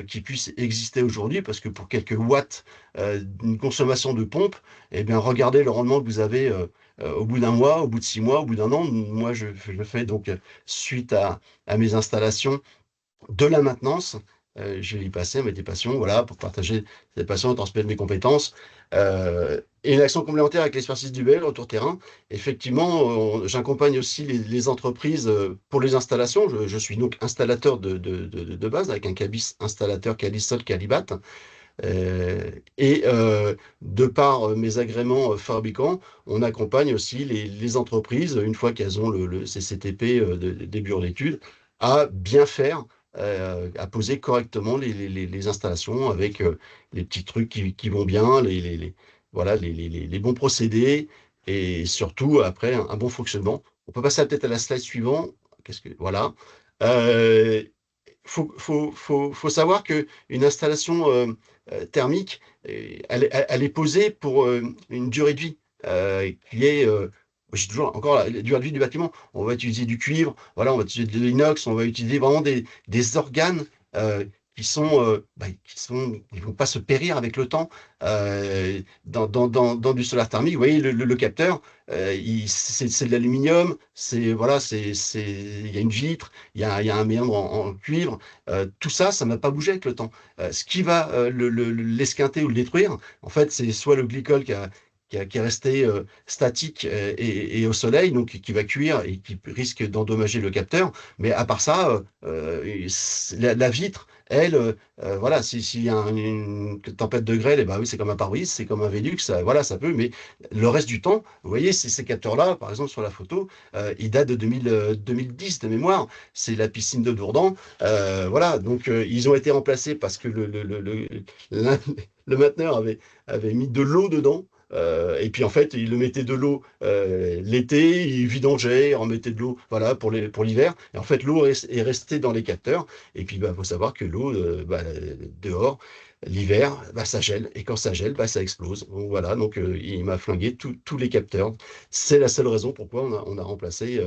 qui puisse exister aujourd'hui parce que pour quelques watts d'une consommation de pompe, eh bien regardez le rendement que vous avez au bout d'un mois, au bout de 6 mois, au bout d'un an. Moi, je fais donc, suite à mes installations, de la maintenance. Je vais y passer mes passions, voilà, pour partager cette passion, transmettre mes compétences. Et une action complémentaire avec l'expertise du BL, retour terrain. Effectivement, j'accompagne aussi les entreprises pour les installations. Je suis donc installateur de base, avec un cabis installateur Calisol Calibat. Et de par mes agréments fabricants, on accompagne aussi les entreprises, une fois qu'elles ont le CCTP des bureaux d'études, à bien faire, à poser correctement les installations avec les petits trucs qui vont bien, voilà, les bons procédés et surtout après un bon fonctionnement. On peut passer peut-être à la slide suivante. Voilà. Euh, faut savoir qu'une installation thermique, elle est posée pour une durée de vie qui est, j'ai toujours encore la durée de vie du bâtiment. On va utiliser du cuivre, voilà, on va utiliser de l'inox, on va utiliser vraiment des organes ils vont pas se périr avec le temps. Dans du solaire thermique, vous voyez, le capteur, c'est de l'aluminium, il y a une vitre, il y a un méandre en cuivre. Tout ça, ça n'a pas bougé avec le temps. Ce qui va l'esquinter ou le détruire, en fait, c'est soit le glycol qui est resté statique et au soleil, donc qui va cuire et qui risque d'endommager le capteur. Mais à part ça, la vitre, elle, voilà, s'il y a une tempête de grêle, eh ben oui, c'est comme un pare-brise, c'est comme un Velux, voilà, ça peut. Mais le reste du temps, vous voyez, ces capteurs-là, par exemple sur la photo, ils datent de 2010 de mémoire. C'est la piscine de Dourdan. Voilà, donc ils ont été remplacés parce que le, le mainteneur avait mis de l'eau dedans. Et puis en fait, il le mettait de l'eau l'été, il vidangeait, il remettait de l'eau, voilà, pour l'hiver. Et en fait, l'eau est restée dans les capteurs. Et puis, bah, faut savoir que l'eau, dehors, l'hiver, bah, ça gèle. Et quand ça gèle, bah, ça explose. Donc voilà, donc il m'a flingué tous les capteurs. C'est la seule raison pourquoi on a remplacé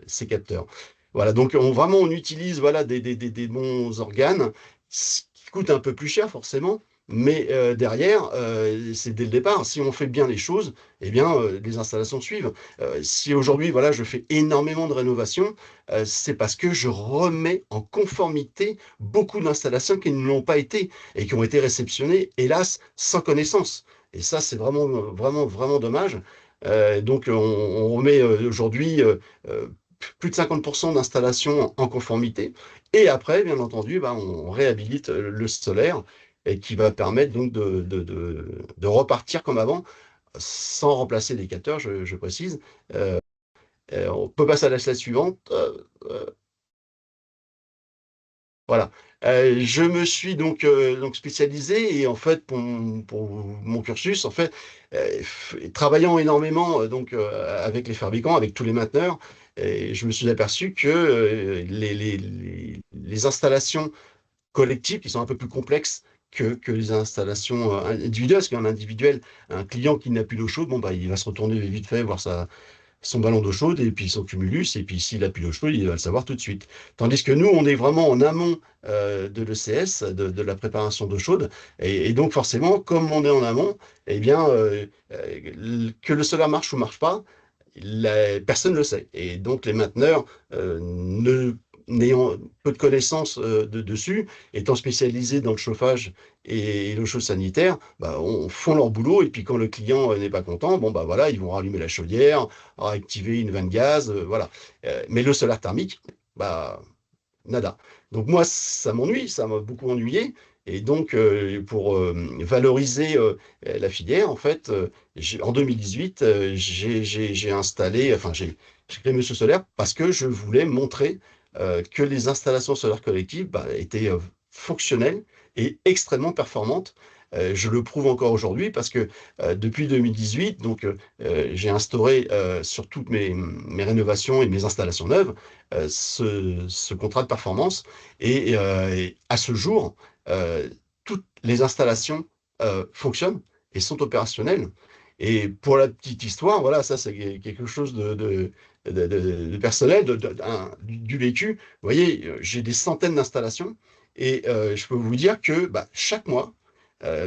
ces capteurs. Voilà, donc vraiment, on utilise voilà, des bons organes, ce qui coûte un peu plus cher forcément. Mais derrière, c'est dès le départ. Si on fait bien les choses, eh bien, les installations suivent. Si aujourd'hui, voilà, je fais énormément de rénovations, c'est parce que je remets en conformité beaucoup d'installations qui ne l'ont pas été et qui ont été réceptionnées, hélas, sans connaissance. Et ça, c'est vraiment, vraiment, vraiment dommage. Donc, on remet aujourd'hui plus de 50% d'installations en conformité. Et après, bien entendu, bah, on réhabilite le solaire et qui va permettre donc de repartir comme avant, sans remplacer les capteurs, je précise. On peut passer à la slide suivante. Voilà. Je me suis donc spécialisé et en fait pour mon cursus, en fait, travaillant énormément avec les fabricants, avec tous les mainteneurs, et je me suis aperçu que les installations collectives qui sont un peu plus complexes que les installations individuelles, parce qu'en individuel, un client qui n'a plus d'eau chaude, bon bah il va se retourner vite fait voir son ballon d'eau chaude et puis son cumulus, et puis s'il a plus d'eau chaude, il va le savoir tout de suite. Tandis que nous, on est vraiment en amont de l'ECS, de la préparation d'eau chaude, et donc forcément, comme on est en amont, eh bien, que le solaire marche ou marche pas, personne ne le sait. Et donc les mainteneurs n'ayant peu de connaissances dessus, étant spécialisés dans le chauffage et l'eau chaude sanitaire, bah, font leur boulot et puis quand le client n'est pas content, bon bah voilà, ils vont rallumer la chaudière, activer une vanne gaz, voilà. Mais le solaire thermique, bah nada. Donc moi, ça m'ennuie, ça m'a beaucoup ennuyé. Et donc, pour valoriser la filière, en fait, en 2018, j'ai installé, enfin, j'ai créé Monsieur Solaire parce que je voulais montrer que les installations solaires collectives bah, étaient fonctionnelles et extrêmement performantes. Je le prouve encore aujourd'hui parce que depuis 2018, donc j'ai instauré sur toutes mes rénovations et mes installations neuves ce contrat de performance et à ce jour, toutes les installations fonctionnent et sont opérationnelles. Et pour la petite histoire, voilà, ça c'est quelque chose de personnel, du vécu. Vous voyez, j'ai des centaines d'installations et je peux vous dire que bah, chaque mois,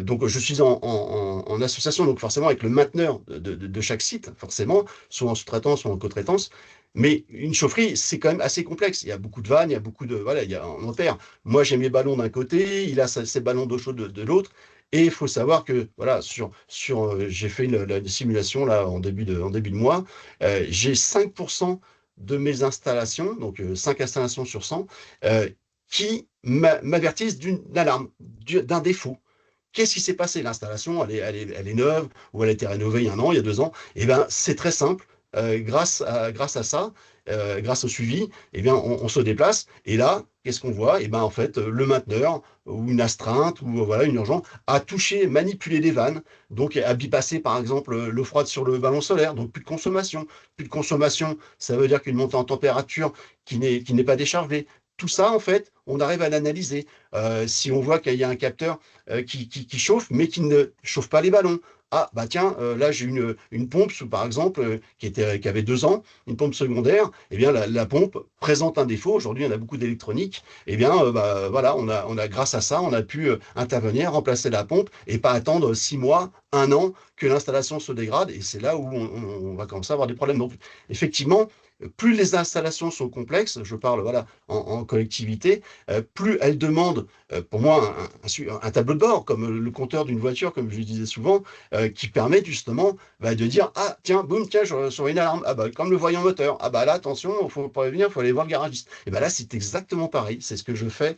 donc je suis en association, donc forcément avec le mainteneur de chaque site, forcément, soit en sous-traitance, soit en co-traitance. Mais une chaufferie, c'est quand même assez complexe. Il y a beaucoup de vannes, il y a beaucoup de... Voilà, il y a un ampère. Moi, j'ai mes ballons d'un côté, il a ses ballons d'eau chaude de l'autre. Et il faut savoir que, voilà, j'ai fait la simulation là en début de mois. J'ai 5% de mes installations, donc 5 installations sur 100, qui m'avertissent d'une alarme, d'un défaut. Qu'est-ce qui s'est passé? L'installation, elle est neuve ou elle a été rénovée il y a un an, il y a 2 ans. Eh bien, c'est très simple. Grâce à ça, grâce au suivi, eh bien, on se déplace. Et là, qu'est-ce qu'on voit? Eh bien, en fait, le mainteneur ou une astreinte ou voilà, une urgence a touché, manipulé les vannes, donc a bypassé par exemple l'eau froide sur le ballon solaire, donc plus de consommation. Plus de consommation, ça veut dire qu'une montée en température qui n'est pas déchargée. tout ça, en fait, on arrive à l'analyser. Si on voit qu'il y a un capteur qui chauffe, mais qui ne chauffe pas les ballons. Ah, bah tiens, là j'ai une pompe, par exemple, qui avait 2 ans, une pompe secondaire. Eh bien, la pompe présente un défaut. Aujourd'hui, on a beaucoup d'électronique. Eh bien, bah, voilà, grâce à ça, on a pu intervenir, remplacer la pompe et pas attendre 6 mois, 1 an que l'installation se dégrade. Et c'est là où on va commencer à avoir des problèmes. Donc, effectivement, plus les installations sont complexes, je parle voilà, en collectivité, plus elles demandent, pour moi, un tableau de bord, comme le compteur d'une voiture, comme je le disais souvent, qui permet justement bah, de dire, ah tiens, boum, tiens, sur une alarme, ah, bah, comme le voyant moteur, ah bah là, attention, il faut prévenir, il faut aller voir le garagiste. Et bah là, c'est exactement pareil, c'est ce que je fais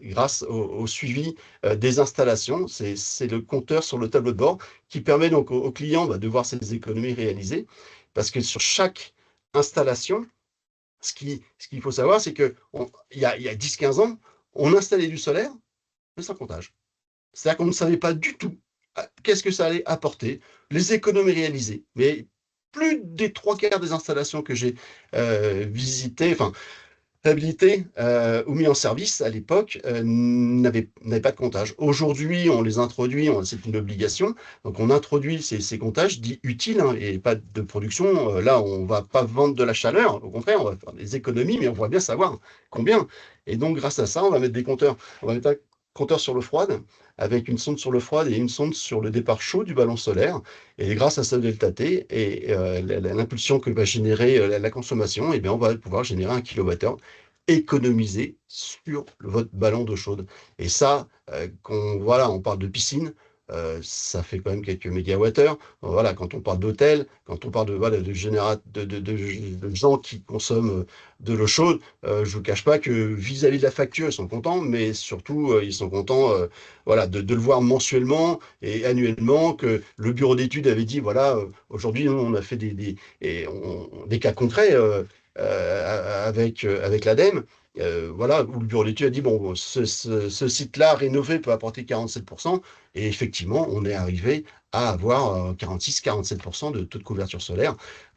grâce au suivi des installations, c'est le compteur sur le tableau de bord qui permet donc au client bah, de voir ses économies réalisées, parce que sur chaque installation, ce qu'il faut savoir, c'est qu'il y a 10-15 ans, on installait du solaire, mais sans comptage. C'est-à-dire qu'on ne savait pas du tout qu'est-ce que ça allait apporter, les économies réalisées. Mais plus des 3 quarts des installations que j'ai visitées, enfin, habilités ou mis en service à l'époque n'avaient pas de comptage. Aujourd'hui, on les introduit, c'est une obligation, donc on introduit ces comptages dits utiles hein, et pas de production. Là, on ne va pas vendre de la chaleur, au contraire, on va faire des économies, mais on va bien savoir combien. Et donc, grâce à ça, on va mettre des compteurs. On va mettre un compteur sur l'eau froide, avec une sonde sur l'eau froide et une sonde sur le départ chaud du ballon solaire. Et grâce à ce delta T et l'impulsion que va générer la consommation, eh bien, on va pouvoir générer 1 kWh économiser sur votre ballon d'eau chaude. Et ça, voilà, on parle de piscine, ça fait quand même quelques mégawattheures. Voilà, quand on parle d'hôtel, quand on parle voilà, de gens qui consomment de l'eau chaude, je ne vous cache pas que vis-à-vis de la facture, ils sont contents, mais surtout, ils sont contents voilà, de le voir mensuellement et annuellement, que le bureau d'études avait dit, voilà, aujourd'hui, on a fait des cas concrets. Avec l'ADEME, voilà, où le bureau d'études a dit, bon, ce site-là rénové peut apporter 47%, et effectivement, on est arrivé à avoir 46-47% de taux de couverture solaire.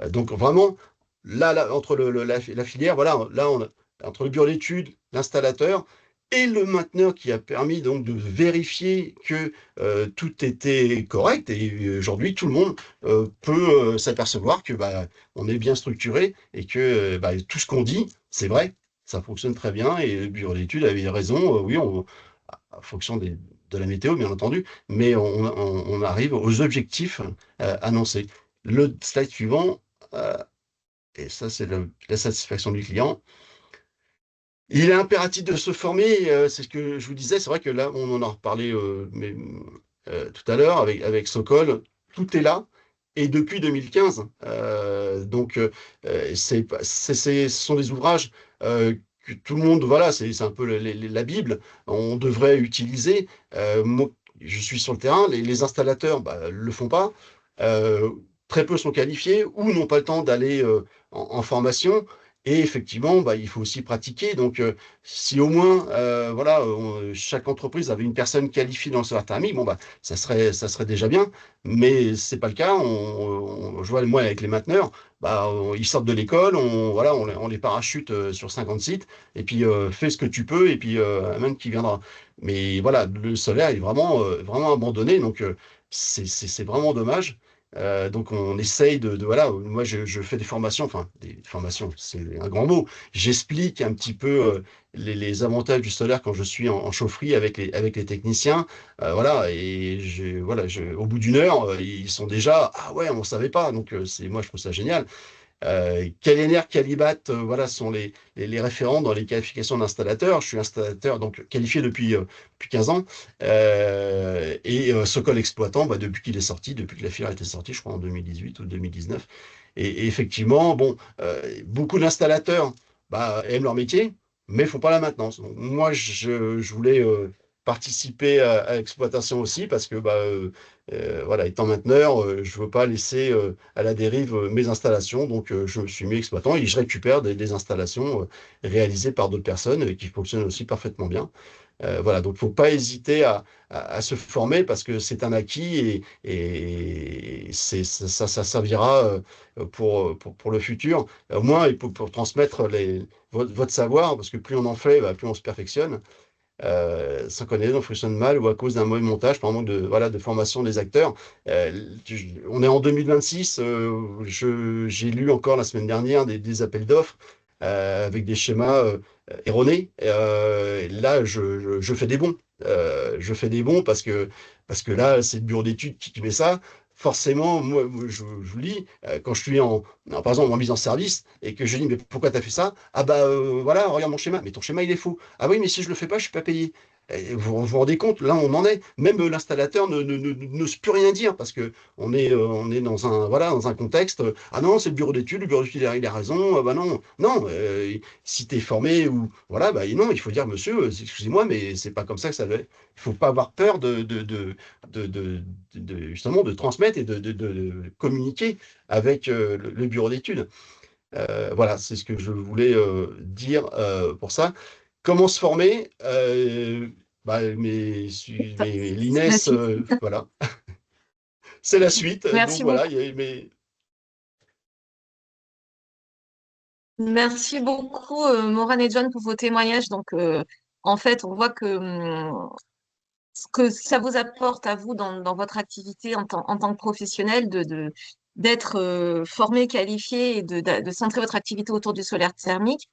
Donc vraiment, là entre la filière, voilà, là, entre le bureau d'études, l'installateur, et le mainteneur qui a permis donc de vérifier que tout était correct. Et aujourd'hui, tout le monde peut s'apercevoir que bah, on est bien structuré et que bah, tout ce qu'on dit, c'est vrai, ça fonctionne très bien. Et le bureau d'études avait raison. Oui, en fonction de la météo, bien entendu, mais on arrive aux objectifs annoncés. Le slide suivant, et ça, c'est la satisfaction du client. Il est impératif de se former, c'est ce que je vous disais, c'est vrai que là, on en a reparlé tout à l'heure avec Sokol, tout est là, et depuis 2015. Donc, ce sont des ouvrages que tout le monde, voilà, c'est un peu la Bible, on devrait utiliser. Moi, je suis sur le terrain, les installateurs le font pas. Euh, Très peu sont qualifiés ou n'ont pas le temps d'aller en formation. Et effectivement, il faut aussi pratiquer. Donc, si au moins, voilà, chaque entreprise avait une personne qualifiée dans le solaire thermique, bon, ça serait déjà bien. Mais c'est pas le cas. Je vois moi avec les mainteneurs, ils sortent de l'école, voilà, on les parachute sur 50 sites. Et puis, fais ce que tu peux. Et puis, même qui viendra. Mais voilà, le solaire est vraiment, vraiment abandonné. Donc, c'est vraiment dommage. Donc on essaye voilà, moi je fais des formations, enfin des formations, c'est un grand mot. J'explique un petit peu les avantages du solaire quand je suis en chaufferie avec les techniciens. Voilà, et voilà, au bout d'une heure, ils sont déjà, ah ouais, on ne savait pas. Donc moi je trouve ça génial. Calener, Calibat, voilà, sont les référents dans les qualifications d'installateur. Je suis installateur, donc qualifié depuis 15 ans. Et Sokol exploitant, depuis qu'il est sorti, depuis que la filière était sortie, je crois en 2018 ou 2019. Et effectivement, bon, beaucoup d'installateurs aiment leur métier, mais ne font pas la maintenance. Donc, moi, je voulais participer à l'exploitation aussi parce que voilà, étant mainteneur, je ne veux pas laisser à la dérive mes installations. Donc, je me suis mis exploitant et je récupère des installations réalisées par d'autres personnes qui fonctionnent aussi parfaitement bien. Voilà, donc il ne faut pas hésiter à se former parce que c'est un acquis et ça servira pour le futur, au moins et pour transmettre votre savoir, parce que plus on en fait, bah, plus on se perfectionne. Sans connaître, on fonctionne mal ou à cause d'un mauvais montage, par manque de formation des acteurs. On est en 2026, j'ai lu encore la semaine dernière des appels d'offres avec des schémas erronés. Là, je fais des bons. Je fais des bons parce que là, c'est le bureau d'études qui met ça. Forcément, moi, je vous lis, quand je suis par exemple en mise en service et que je dis, mais pourquoi tu as fait ça? Ah bah voilà, regarde mon schéma. Mais ton schéma, il est faux. Ah oui, mais si je le fais pas, je suis pas payé. Et vous rendez compte, là on en est. Même l'installateur n'ose plus rien dire parce que on est dans un contexte. Ah non, c'est le bureau d'études il a raison. Bah non, non. Si tu es formé ou voilà, bah non, il faut dire monsieur, excusez-moi, mais c'est pas comme ça que ça va. Il faut pas avoir peur de, de- justement de transmettre et de communiquer avec le bureau d'études. Voilà, c'est ce que je voulais dire pour ça. Comment se former? Bah, C'est la l'INES, suite. voilà, c'est la suite. Donc Merci voilà, beaucoup. Merci beaucoup, Morane et John, pour vos témoignages. Donc, en fait, on voit ce que ça vous apporte à vous dans votre activité en tant que professionnel d'être formé, qualifié et de centrer votre activité autour du solaire thermique.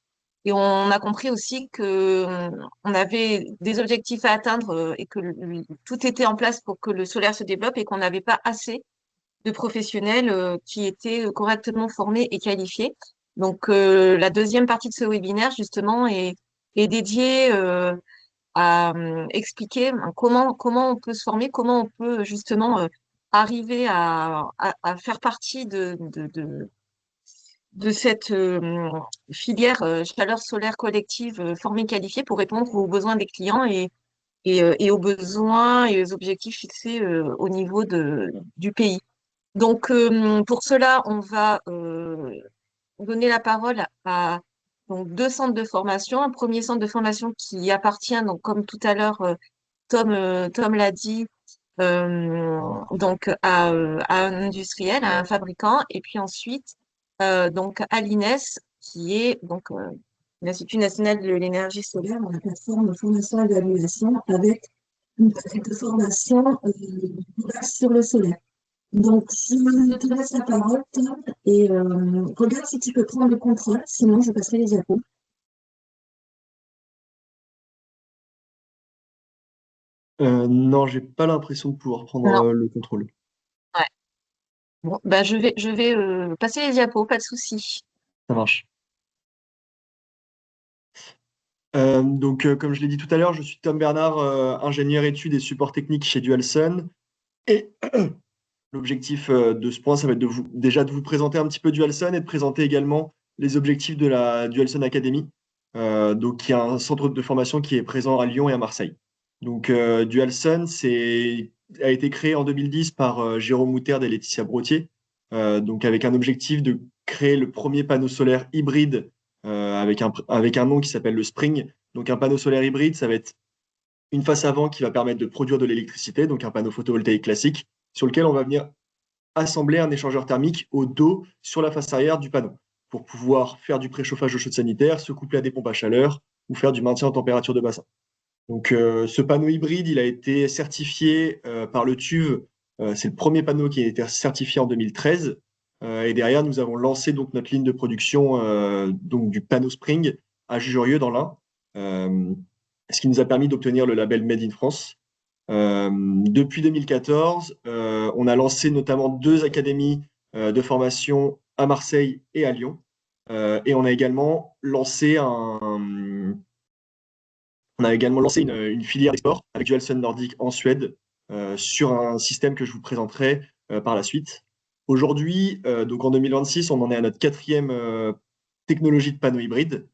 Et on a compris aussi que on avait des objectifs à atteindre et que tout était en place pour que le solaire se développe et qu'on n'avait pas assez de professionnels qui étaient correctement formés et qualifiés. Donc, la deuxième partie de ce webinaire, justement, est dédiée à expliquer comment on peut se former, comment on peut justement arriver à faire partie de cette filière chaleur solaire collective formée qualifiée pour répondre aux besoins des clients et aux besoins et aux objectifs fixés au niveau du pays. Donc, pour cela, on va donner la parole à donc, deux centres de formation. Un premier centre de formation qui appartient, donc, comme tout à l'heure, Tom l'a dit, donc à un industriel, à un fabricant, et puis ensuite donc à l'INES, qui est donc l'Institut national de l'énergie solaire, dans la plateforme de formation et d'évaluation, avec une pratique de formation sur le solaire. Donc, je te laisse la parole, Tom, et regarde si tu peux prendre le contrôle, sinon je passerai les diapos. Non, j'ai pas l'impression de pouvoir prendre Non, le contrôle. ouais. Bon, bah, je vais passer les diapos, pas de souci. Ça marche. Comme je l'ai dit tout à l'heure, je suis Tom Bernard, ingénieur études et support technique chez Dualsun. Et l'objectif de ce point, ça va être déjà de vous présenter un petit peu Dualsun et de présenter également les objectifs de la Dualsun Academy, qui est un centre de formation qui est présent à Lyon et à Marseille. Donc, Dualsun a été créé en 2010 par Jérôme Moutarde et Laetitia Brottier, donc avec un objectif de créer le premier panneau solaire hybride avec un nom qui s'appelle le Spring. Donc, un panneau solaire hybride, ça va être une face avant qui va permettre de produire de l'électricité, donc un panneau photovoltaïque classique, sur lequel on va venir assembler un échangeur thermique au dos sur la face arrière du panneau pour pouvoir faire du préchauffage au chaude sanitaire, se coupler à des pompes à chaleur ou faire du maintien en température de bassin. Donc, ce panneau hybride, il a été certifié par le TÜV. C'est le premier panneau qui a été certifié en 2013. Et derrière, nous avons lancé donc notre ligne de production donc du panneau Spring à Jurieu dans l'Ain, ce qui nous a permis d'obtenir le label Made in France. Depuis 2014, on a lancé notamment deux académies de formation à Marseille et à Lyon. Et on a également lancé une filière d'export avec Dualsun Nordic en Suède sur un système que je vous présenterai par la suite. Aujourd'hui, donc en 2026, on en est à notre quatrième technologie de panneau hybride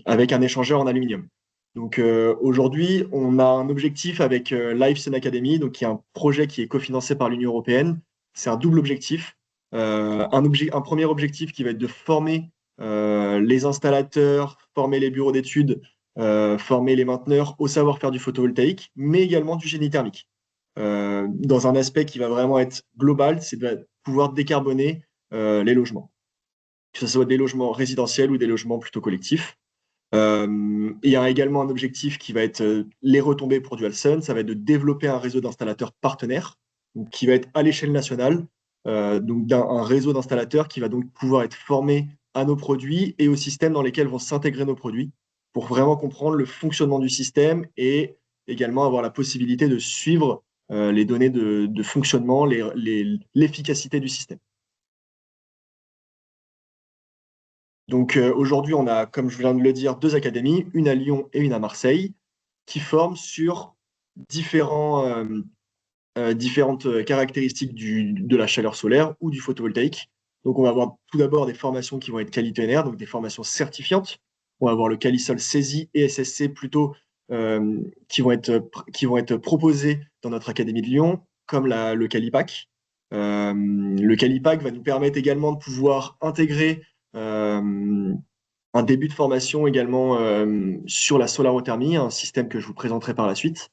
avec un échangeur en aluminium. Donc aujourd'hui, on a un objectif avec Life Academy, donc qui est un projet qui est cofinancé par l'Union européenne. C'est un double objectif. Un premier objectif qui va être de former les installateurs, former les bureaux d'études former les mainteneurs au savoir-faire du photovoltaïque, mais également du génie thermique. Dans un aspect qui va vraiment être global, c'est de pouvoir décarboner les logements, que ce soit des logements résidentiels ou des logements plutôt collectifs. Il y a également un objectif qui va être les retombées pour Dualsun, ça va être de développer un réseau d'installateurs partenaires, donc, qui va être à l'échelle nationale, donc un réseau d'installateurs qui va donc pouvoir être formé à nos produits et aux systèmes dans lesquels vont s'intégrer nos produits, pour vraiment comprendre le fonctionnement du système et également avoir la possibilité de suivre les données de fonctionnement, l'efficacité du système. Donc aujourd'hui, on a, comme je viens de le dire, 2 académies, une à Lyon et une à Marseille, qui forment sur différentes caractéristiques de la chaleur solaire ou du photovoltaïque. Donc on va avoir tout d'abord des formations qui vont être qualité-NR, donc des formations certifiantes. On va avoir le Calisol CESI et SSC plutôt qui vont être proposés dans notre académie de Lyon, comme le Calipac. Le Calipac va nous permettre également de pouvoir intégrer un début de formation également sur la solarothermie, un système que je vous présenterai par la suite.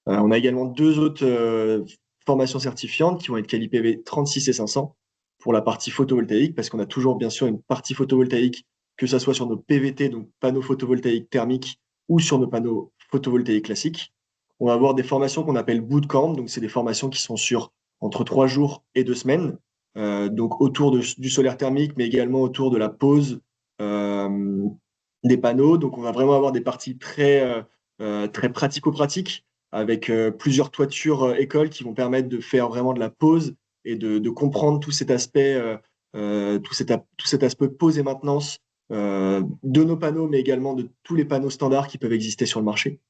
On a également 2 autres formations certifiantes qui vont être CaliPV 36 et 500 pour la partie photovoltaïque, parce qu'on a toujours bien sûr une partie photovoltaïque, que ce soit sur nos PVT, donc panneaux photovoltaïques thermiques, ou sur nos panneaux photovoltaïques classiques. On va avoir des formations qu'on appelle bootcamp, donc c'est des formations qui sont sur entre 3 jours et 2 semaines, donc autour du solaire thermique, mais également autour de la pose des panneaux. Donc on va vraiment avoir des parties très pratico-pratiques, avec plusieurs toitures écoles qui vont permettre de faire vraiment de la pose et de comprendre tout cet aspect pose et maintenance de nos panneaux, mais également de tous les panneaux standards qui peuvent exister sur le marché.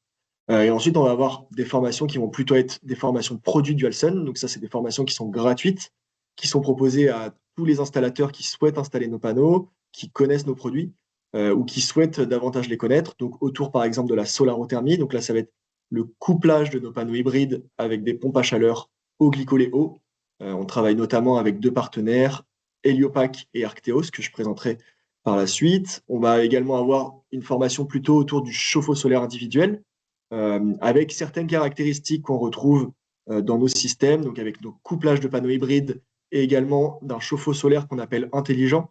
Et ensuite, on va avoir des formations qui vont plutôt être des formations produits Dualsun. Donc ça, c'est des formations qui sont gratuites, qui sont proposées à tous les installateurs qui souhaitent installer nos panneaux, qui connaissent nos produits ou qui souhaitent davantage les connaître. Donc autour, par exemple, de la solarothermie. Donc là, ça va être le couplage de nos panneaux hybrides avec des pompes à chaleur au glycolé haut. On travaille notamment avec 2 partenaires, Heliopac et Arcteos, que je présenterai par la suite. On va également avoir une formation plutôt autour du chauffe-eau solaire individuel, avec certaines caractéristiques qu'on retrouve dans nos systèmes, donc avec nos couplages de panneaux hybrides et également d'un chauffe-eau solaire qu'on appelle intelligent,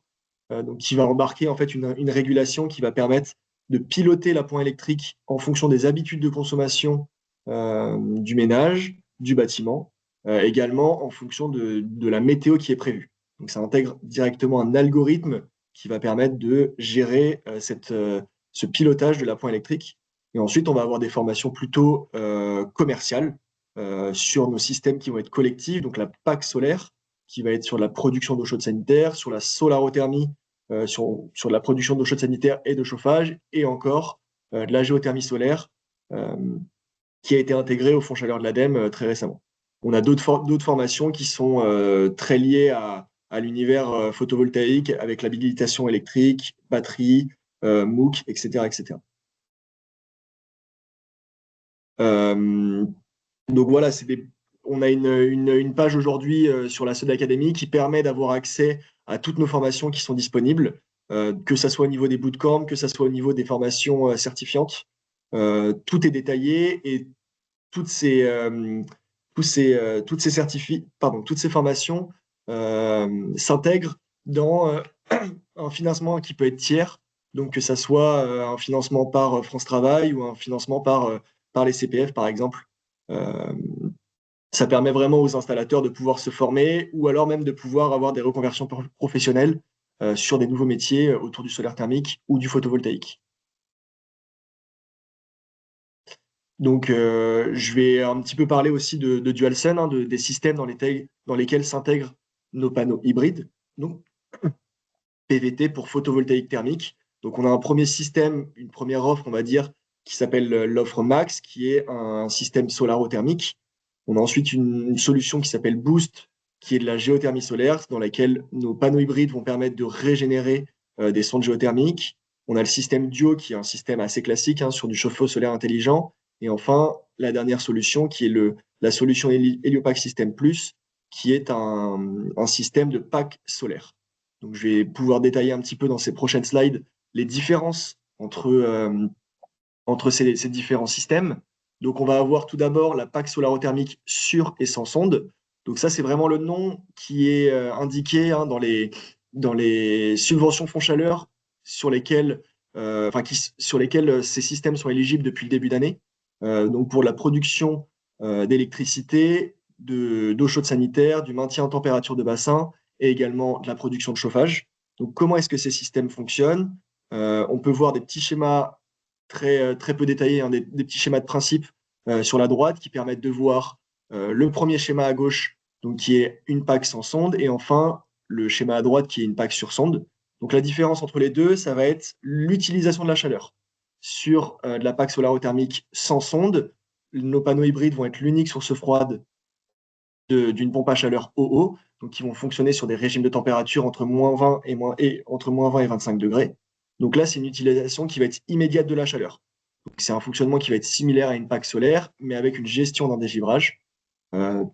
donc qui va embarquer en fait une régulation qui va permettre de piloter l'appoint électrique en fonction des habitudes de consommation du ménage, du bâtiment, également en fonction de la météo qui est prévue. Donc ça intègre directement un algorithme qui va permettre de gérer ce pilotage de l'appoint électrique. Et ensuite, on va avoir des formations plutôt commerciales sur nos systèmes qui vont être collectifs, donc la PAC solaire, qui va être sur la production d'eau chaude sanitaire, sur la solarothermie, sur la production d'eau chaude sanitaire et de chauffage, et encore de la géothermie solaire, qui a été intégrée au fonds chaleur de l'ADEME très récemment. On a d'autres formations qui sont très liées à l'univers photovoltaïque, avec l'habilitation électrique, batterie, MOOC, etc. etc. Donc voilà, on a une page aujourd'hui sur la SODA Academy qui permet d'avoir accès à toutes nos formations qui sont disponibles, que ce soit au niveau des bootcamps, que ce soit au niveau des formations certifiantes. Tout est détaillé et toutes ces formations s'intègrent dans un financement qui peut être tiers, donc que ça soit un financement par France Travail ou un financement par les CPF, par exemple. Ça permet vraiment aux installateurs de pouvoir se former ou alors même de pouvoir avoir des reconversions professionnelles sur des nouveaux métiers autour du solaire thermique ou du photovoltaïque. Donc, je vais un petit peu parler aussi de Dualsun, des systèmes dans lesquels s'intègrent nos panneaux hybrides. Donc, PVT pour photovoltaïque thermique. Donc, on a un premier système, une première offre, on va dire, qui s'appelle l'offre Max, qui est un système solarothermique. On a ensuite une solution qui s'appelle Boost, qui est de la géothermie solaire, dans laquelle nos panneaux hybrides vont permettre de régénérer des sondes géothermiques. On a le système Duo, qui est un système assez classique sur du chauffe-eau solaire intelligent. Et enfin, la dernière solution, qui est la solution Heliopac System Plus, qui est un système de pack solaire. Donc, je vais pouvoir détailler un petit peu dans ces prochaines slides les différences entre entre ces différents systèmes. Donc, on va avoir tout d'abord la PAC solaro-thermique sur et sans sonde. Donc, ça, c'est vraiment le nom qui est indiqué dans les subventions fonds chaleur sur lesquelles, sur lesquelles ces systèmes sont éligibles depuis le début d'année. Donc, pour la production d'électricité, d'eau chaude sanitaire, du maintien en température de bassin et également de la production de chauffage. Donc, comment est-ce que ces systèmes fonctionnent? On peut voir des petits schémas très peu détaillés, des petits schémas de principe sur la droite qui permettent de voir le premier schéma à gauche, donc qui est une PAC sans sonde, et enfin le schéma à droite qui est une PAC sur sonde. Donc la différence entre les deux, ça va être l'utilisation de la chaleur. Sur de la PAC solaro-thermique sans sonde, nos panneaux hybrides vont être l'unique source froide d'une pompe à chaleur OO, donc qui vont fonctionner sur des régimes de température entre -20 entre -20 et 25 degrés. Donc là, c'est une utilisation qui va être immédiate de la chaleur. C'est un fonctionnement qui va être similaire à une PAC solaire, mais avec une gestion d'un dégivrage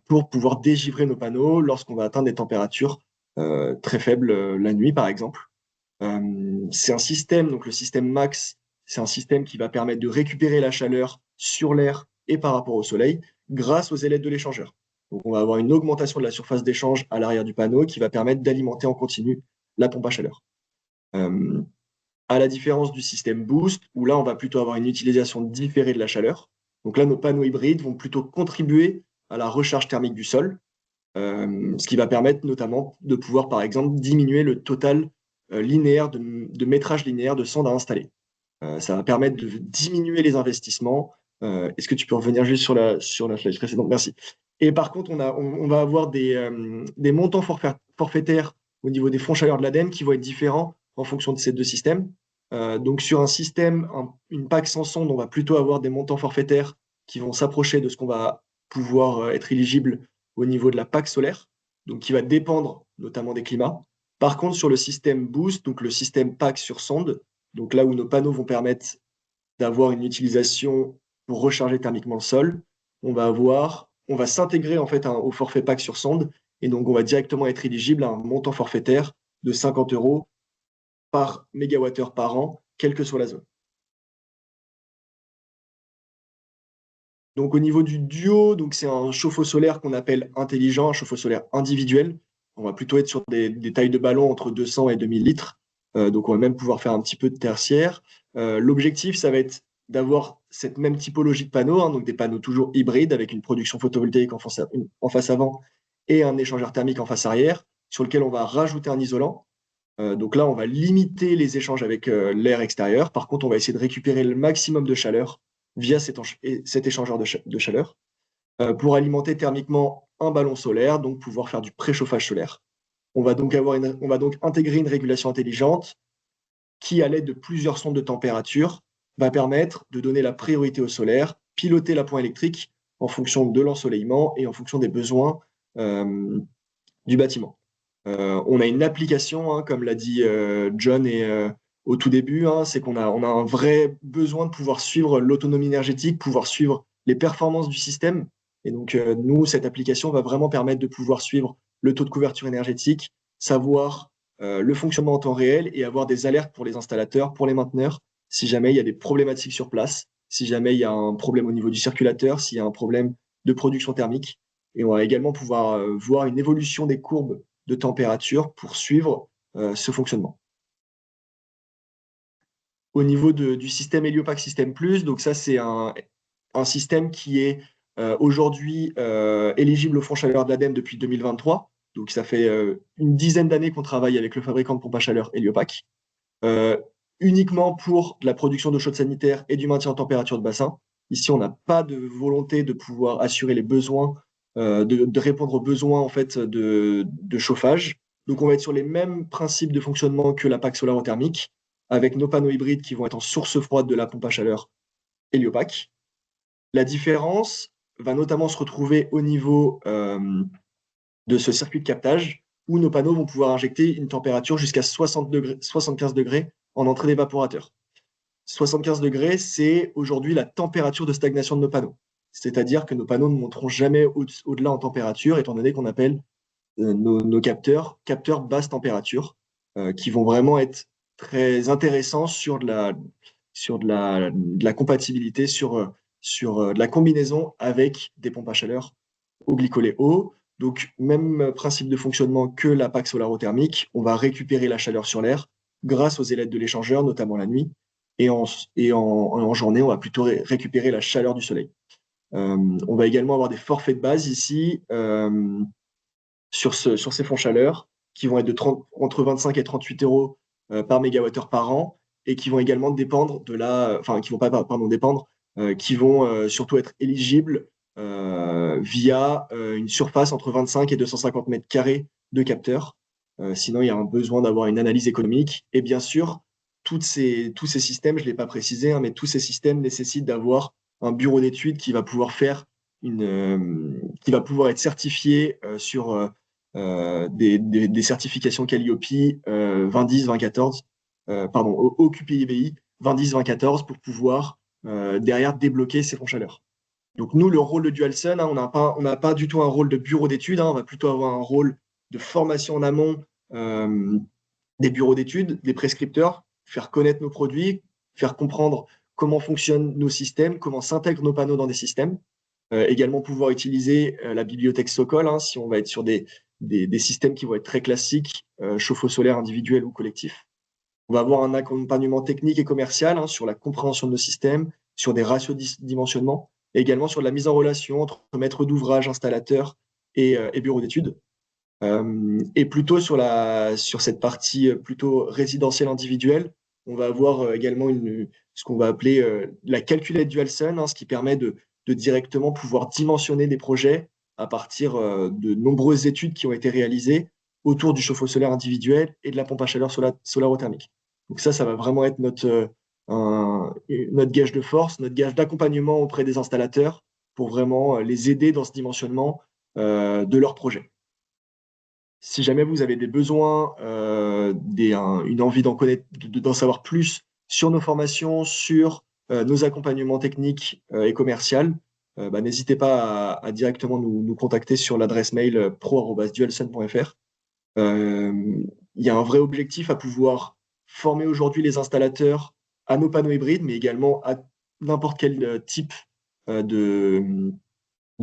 pour pouvoir dégivrer nos panneaux lorsqu'on va atteindre des températures très faibles la nuit, par exemple. C'est un système, donc le système MAX, c'est un système qui va permettre de récupérer la chaleur sur l'air et par rapport au soleil grâce aux ailettes de l'échangeur. Donc on va avoir une augmentation de la surface d'échange à l'arrière du panneau qui va permettre d'alimenter en continu la pompe à chaleur. À la différence du système Boost, où là on va plutôt avoir une utilisation différée de la chaleur. Donc là, nos panneaux hybrides vont plutôt contribuer à la recharge thermique du sol, ce qui va permettre notamment de pouvoir, par exemple, diminuer le total linéaire de métrage linéaire de sondes à installer. Ça va permettre de diminuer les investissements. Est-ce que tu peux revenir juste sur la slide précédente? Merci. Et par contre, on va avoir des montants forfaitaires au niveau des fonds chaleur de l'ADEME qui vont être différents en fonction de ces deux systèmes. Donc sur un système, une PAC sans sonde, on va plutôt avoir des montants forfaitaires qui vont s'approcher de ce qu'on va pouvoir être éligible au niveau de la PAC solaire, donc qui va dépendre notamment des climats. Par contre, sur le système Boost, donc le système PAC sur sonde, donc là où nos panneaux vont permettre d'avoir une utilisation pour recharger thermiquement le sol, on va s'intégrer en fait au forfait PAC sur sonde, et donc on va directement être éligible à un montant forfaitaire de 50 € par mégawattheure par an, quelle que soit la zone. Donc au niveau du duo, donc c'est un chauffe-eau solaire qu'on appelle intelligent, un chauffe-eau solaire individuel. On va plutôt être sur des tailles de ballon entre 200 et 2000 litres. Donc on va même pouvoir faire un petit peu de tertiaire. L'objectif, ça va être d'avoir cette même typologie de panneaux, donc des panneaux toujours hybrides avec une production photovoltaïque en face avant et un échangeur thermique en face arrière, sur lequel on va rajouter un isolant. Donc là, on va limiter les échanges avec l'air extérieur. Par contre, on va essayer de récupérer le maximum de chaleur via cet échangeur de chaleur pour alimenter thermiquement un ballon solaire, donc pouvoir faire du préchauffage solaire. On va donc intégrer une régulation intelligente qui, à l'aide de plusieurs sondes de température, va permettre de donner la priorité au solaire, piloter l'appoint électrique en fonction de l'ensoleillement et en fonction des besoins du bâtiment. On a une application, comme l'a dit John au tout début, c'est qu'on a un vrai besoin de pouvoir suivre l'autonomie énergétique, pouvoir suivre les performances du système. Et donc, nous, cette application va vraiment permettre de pouvoir suivre le taux de couverture énergétique, savoir le fonctionnement en temps réel et avoir des alertes pour les installateurs, pour les mainteneurs, si jamais il y a des problématiques sur place, si jamais il y a un problème au niveau du circulateur, s'il y a un problème de production thermique. Et on va également pouvoir voir une évolution des courbes de température pour suivre ce fonctionnement. Au niveau du système Heliopac Système Plus, donc ça c'est un système qui est aujourd'hui éligible au fonds chaleur de l'ADEME depuis 2023. Donc ça fait une dizaine d'années qu'on travaille avec le fabricant de pompes à chaleur Heliopac, uniquement pour de la production d'eau chaude sanitaire et du maintien en température de bassin. Ici, on n'a pas de volonté de pouvoir assurer les besoins, de répondre aux besoins en fait de chauffage. Donc on va être sur les mêmes principes de fonctionnement que la PAC solaro-thermique, avec nos panneaux hybrides qui vont être en source froide de la pompe à chaleur Heliopac. La différence va notamment se retrouver au niveau de ce circuit de captage, où nos panneaux vont pouvoir injecter une température jusqu'à 75 degrés en entrée d'évaporateur. 75 degrés, c'est aujourd'hui la température de stagnation de nos panneaux. C'est-à-dire que nos panneaux ne monteront jamais au-delà en température, étant donné qu'on appelle nos capteurs basse température, qui vont vraiment être très intéressants sur sur de la compatibilité, sur de la combinaison avec des pompes à chaleur au glycolé haut. Donc, même principe de fonctionnement que la PAC solarothermique, on va récupérer la chaleur sur l'air grâce aux ailettes de l'échangeur, notamment la nuit, et en journée, on va plutôt récupérer la chaleur du soleil. On va également avoir des forfaits de base ici sur ces fonds chaleur qui vont être entre 25 et 38 euros par mégawattheure par an et qui vont également dépendre qui vont pas, pardon, dépendre, qui vont surtout être éligibles via une surface entre 25 et 250 mètres carrés de capteurs. Sinon, il y a un besoin d'avoir une analyse économique. Et bien sûr, tous ces systèmes, je ne l'ai pas précisé, hein, mais tous ces systèmes nécessitent d'avoir un bureau d'études qui va pouvoir qui va pouvoir être certifié sur des certifications Calliope 2010, 2014, pardon, au QPIBI 2010, 2014 pour pouvoir derrière débloquer ces fonds chaleur. Donc nous, le rôle de Dualsun, hein, on n'a pas du tout un rôle de bureau d'études, hein, on va plutôt avoir un rôle de formation en amont des bureaux d'études, des prescripteurs, faire connaître nos produits, faire comprendre comment fonctionnent nos systèmes, comment s'intègrent nos panneaux dans des systèmes. Également pouvoir utiliser la bibliothèque Sokol, hein, si on va être sur des systèmes qui vont être très classiques, chauffe-eau solaire individuel ou collectif. On va avoir un accompagnement technique et commercial hein, sur la compréhension de nos systèmes, sur des ratios de dimensionnement, et également sur de la mise en relation entre maître d'ouvrage, installateur et bureau d'études. Et plutôt sur cette partie plutôt résidentielle individuelle, on va avoir également ce qu'on va appeler la calculette Dualsun, hein, ce qui permet de directement pouvoir dimensionner des projets à partir de nombreuses études qui ont été réalisées autour du chauffe-eau solaire individuel et de la pompe à chaleur solarothermique. Donc ça va vraiment être notre gage de force, notre gage d'accompagnement auprès des installateurs pour vraiment les aider dans ce dimensionnement de leur projet. Si jamais vous avez des besoins, une envie d'en savoir plus sur nos formations, sur nos accompagnements techniques et commerciaux, n'hésitez pas à directement nous contacter sur l'adresse mail pro@dualsun.fr. Il y a un vrai objectif à pouvoir former aujourd'hui les installateurs à nos panneaux hybrides, mais également à n'importe quel type de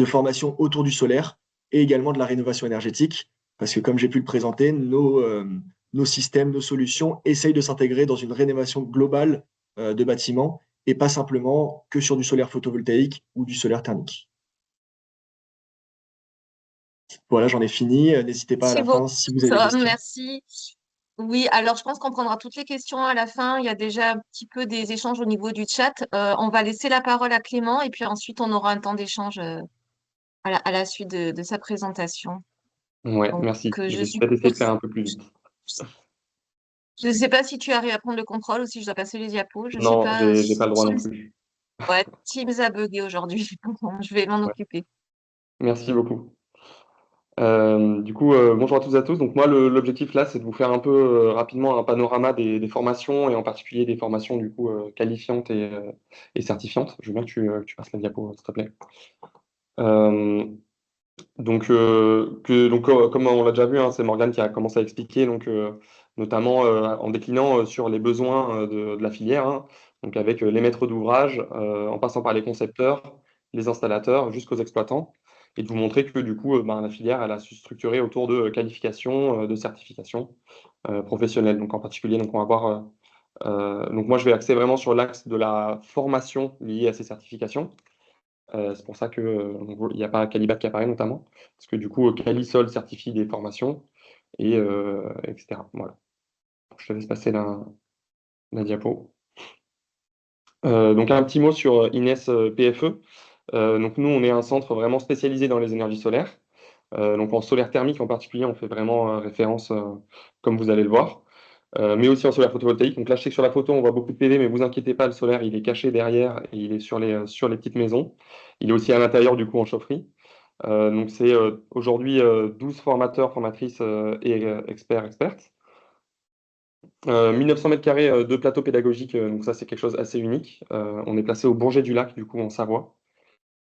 formation autour du solaire et également de la rénovation énergétique. Parce que comme j'ai pu le présenter, nos systèmes, nos solutions essayent de s'intégrer dans une rénovation globale de bâtiments et pas simplement que sur du solaire photovoltaïque ou du solaire thermique. Voilà, j'en ai fini. N'hésitez pas à la fin si vous avez des questions. Merci. Oui, alors je pense qu'on prendra toutes les questions à la fin. Il y a déjà un petit peu des échanges au niveau du chat. On va laisser la parole à Clément et puis ensuite on aura un temps d'échange à la suite de sa présentation. Ouais, Donc, merci. Je vais peut-être essayer de faire un peu plus vite. Je ne sais pas si tu arrives à prendre le contrôle ou si je dois passer les diapos. Je sais Non, pas. j'ai pas le droit non plus. Ouais, Teams a bugué aujourd'hui. Je vais m'en occuper. Merci beaucoup. Du coup, bonjour à toutes et à tous. Donc moi, l'objectif là, c'est de vous faire un peu rapidement un panorama des formations et en particulier des formations du coup qualifiantes et certifiantes. Je veux bien que tu passes la diapo, s'il te plaît. Donc, comme on l'a déjà vu, hein, c'est Morgane qui a commencé à expliquer, donc, notamment en déclinant sur les besoins de la filière, hein, donc avec les maîtres d'ouvrage, en passant par les concepteurs, les installateurs, jusqu'aux exploitants, et de vous montrer que du coup, la filière, elle a su structurer autour de qualifications, de certifications professionnelles. Donc en particulier, donc on va voir. Donc moi, je vais axer vraiment sur l'axe de la formation liée à ces certifications. C'est pour ça que il n'y a pas Calibat qui apparaît notamment, parce que du coup, Calisol certifie des formations, etc. Voilà. Je te laisse passer la diapo. Donc un petit mot sur Ines PFE. Donc nous, on est un centre vraiment spécialisé dans les énergies solaires. Donc en solaire thermique en particulier, on fait vraiment référence, comme vous allez le voir. Mais aussi en solaire photovoltaïque. Donc là, je sais que sur la photo, on voit beaucoup de PV, mais vous inquiétez pas, le solaire, il est caché derrière et il est sur les petites maisons. Il est aussi à l'intérieur, du coup, en chaufferie. Donc c'est aujourd'hui 12 formateurs, formatrices et experts, expertes. 1900 mètres carrés de plateau pédagogique, donc ça, c'est quelque chose assez unique. On est placé au Bourget du Lac, du coup, en Savoie.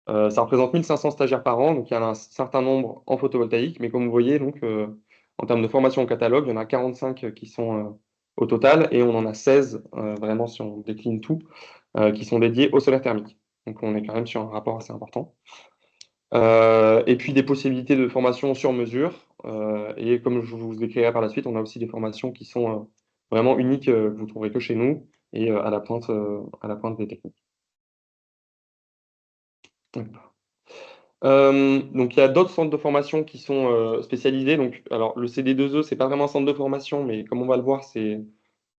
Ça représente 1500 stagiaires par an, donc il y en a un certain nombre en photovoltaïque, mais comme vous voyez, donc, en termes de formation au catalogue, il y en a 45 qui sont au total, et on en a 16, vraiment si on décline tout, qui sont dédiés au solaire thermique. Donc on est quand même sur un rapport assez important. Et puis des possibilités de formation sur mesure. Et comme je vous décrirai par la suite, on a aussi des formations qui sont vraiment uniques, que vous ne trouverez que chez nous, et à la pointe des techniques. Donc il y a d'autres centres de formation qui sont spécialisés. Donc, alors le CD2E, c'est pas vraiment un centre de formation, mais comme on va le voir, c'est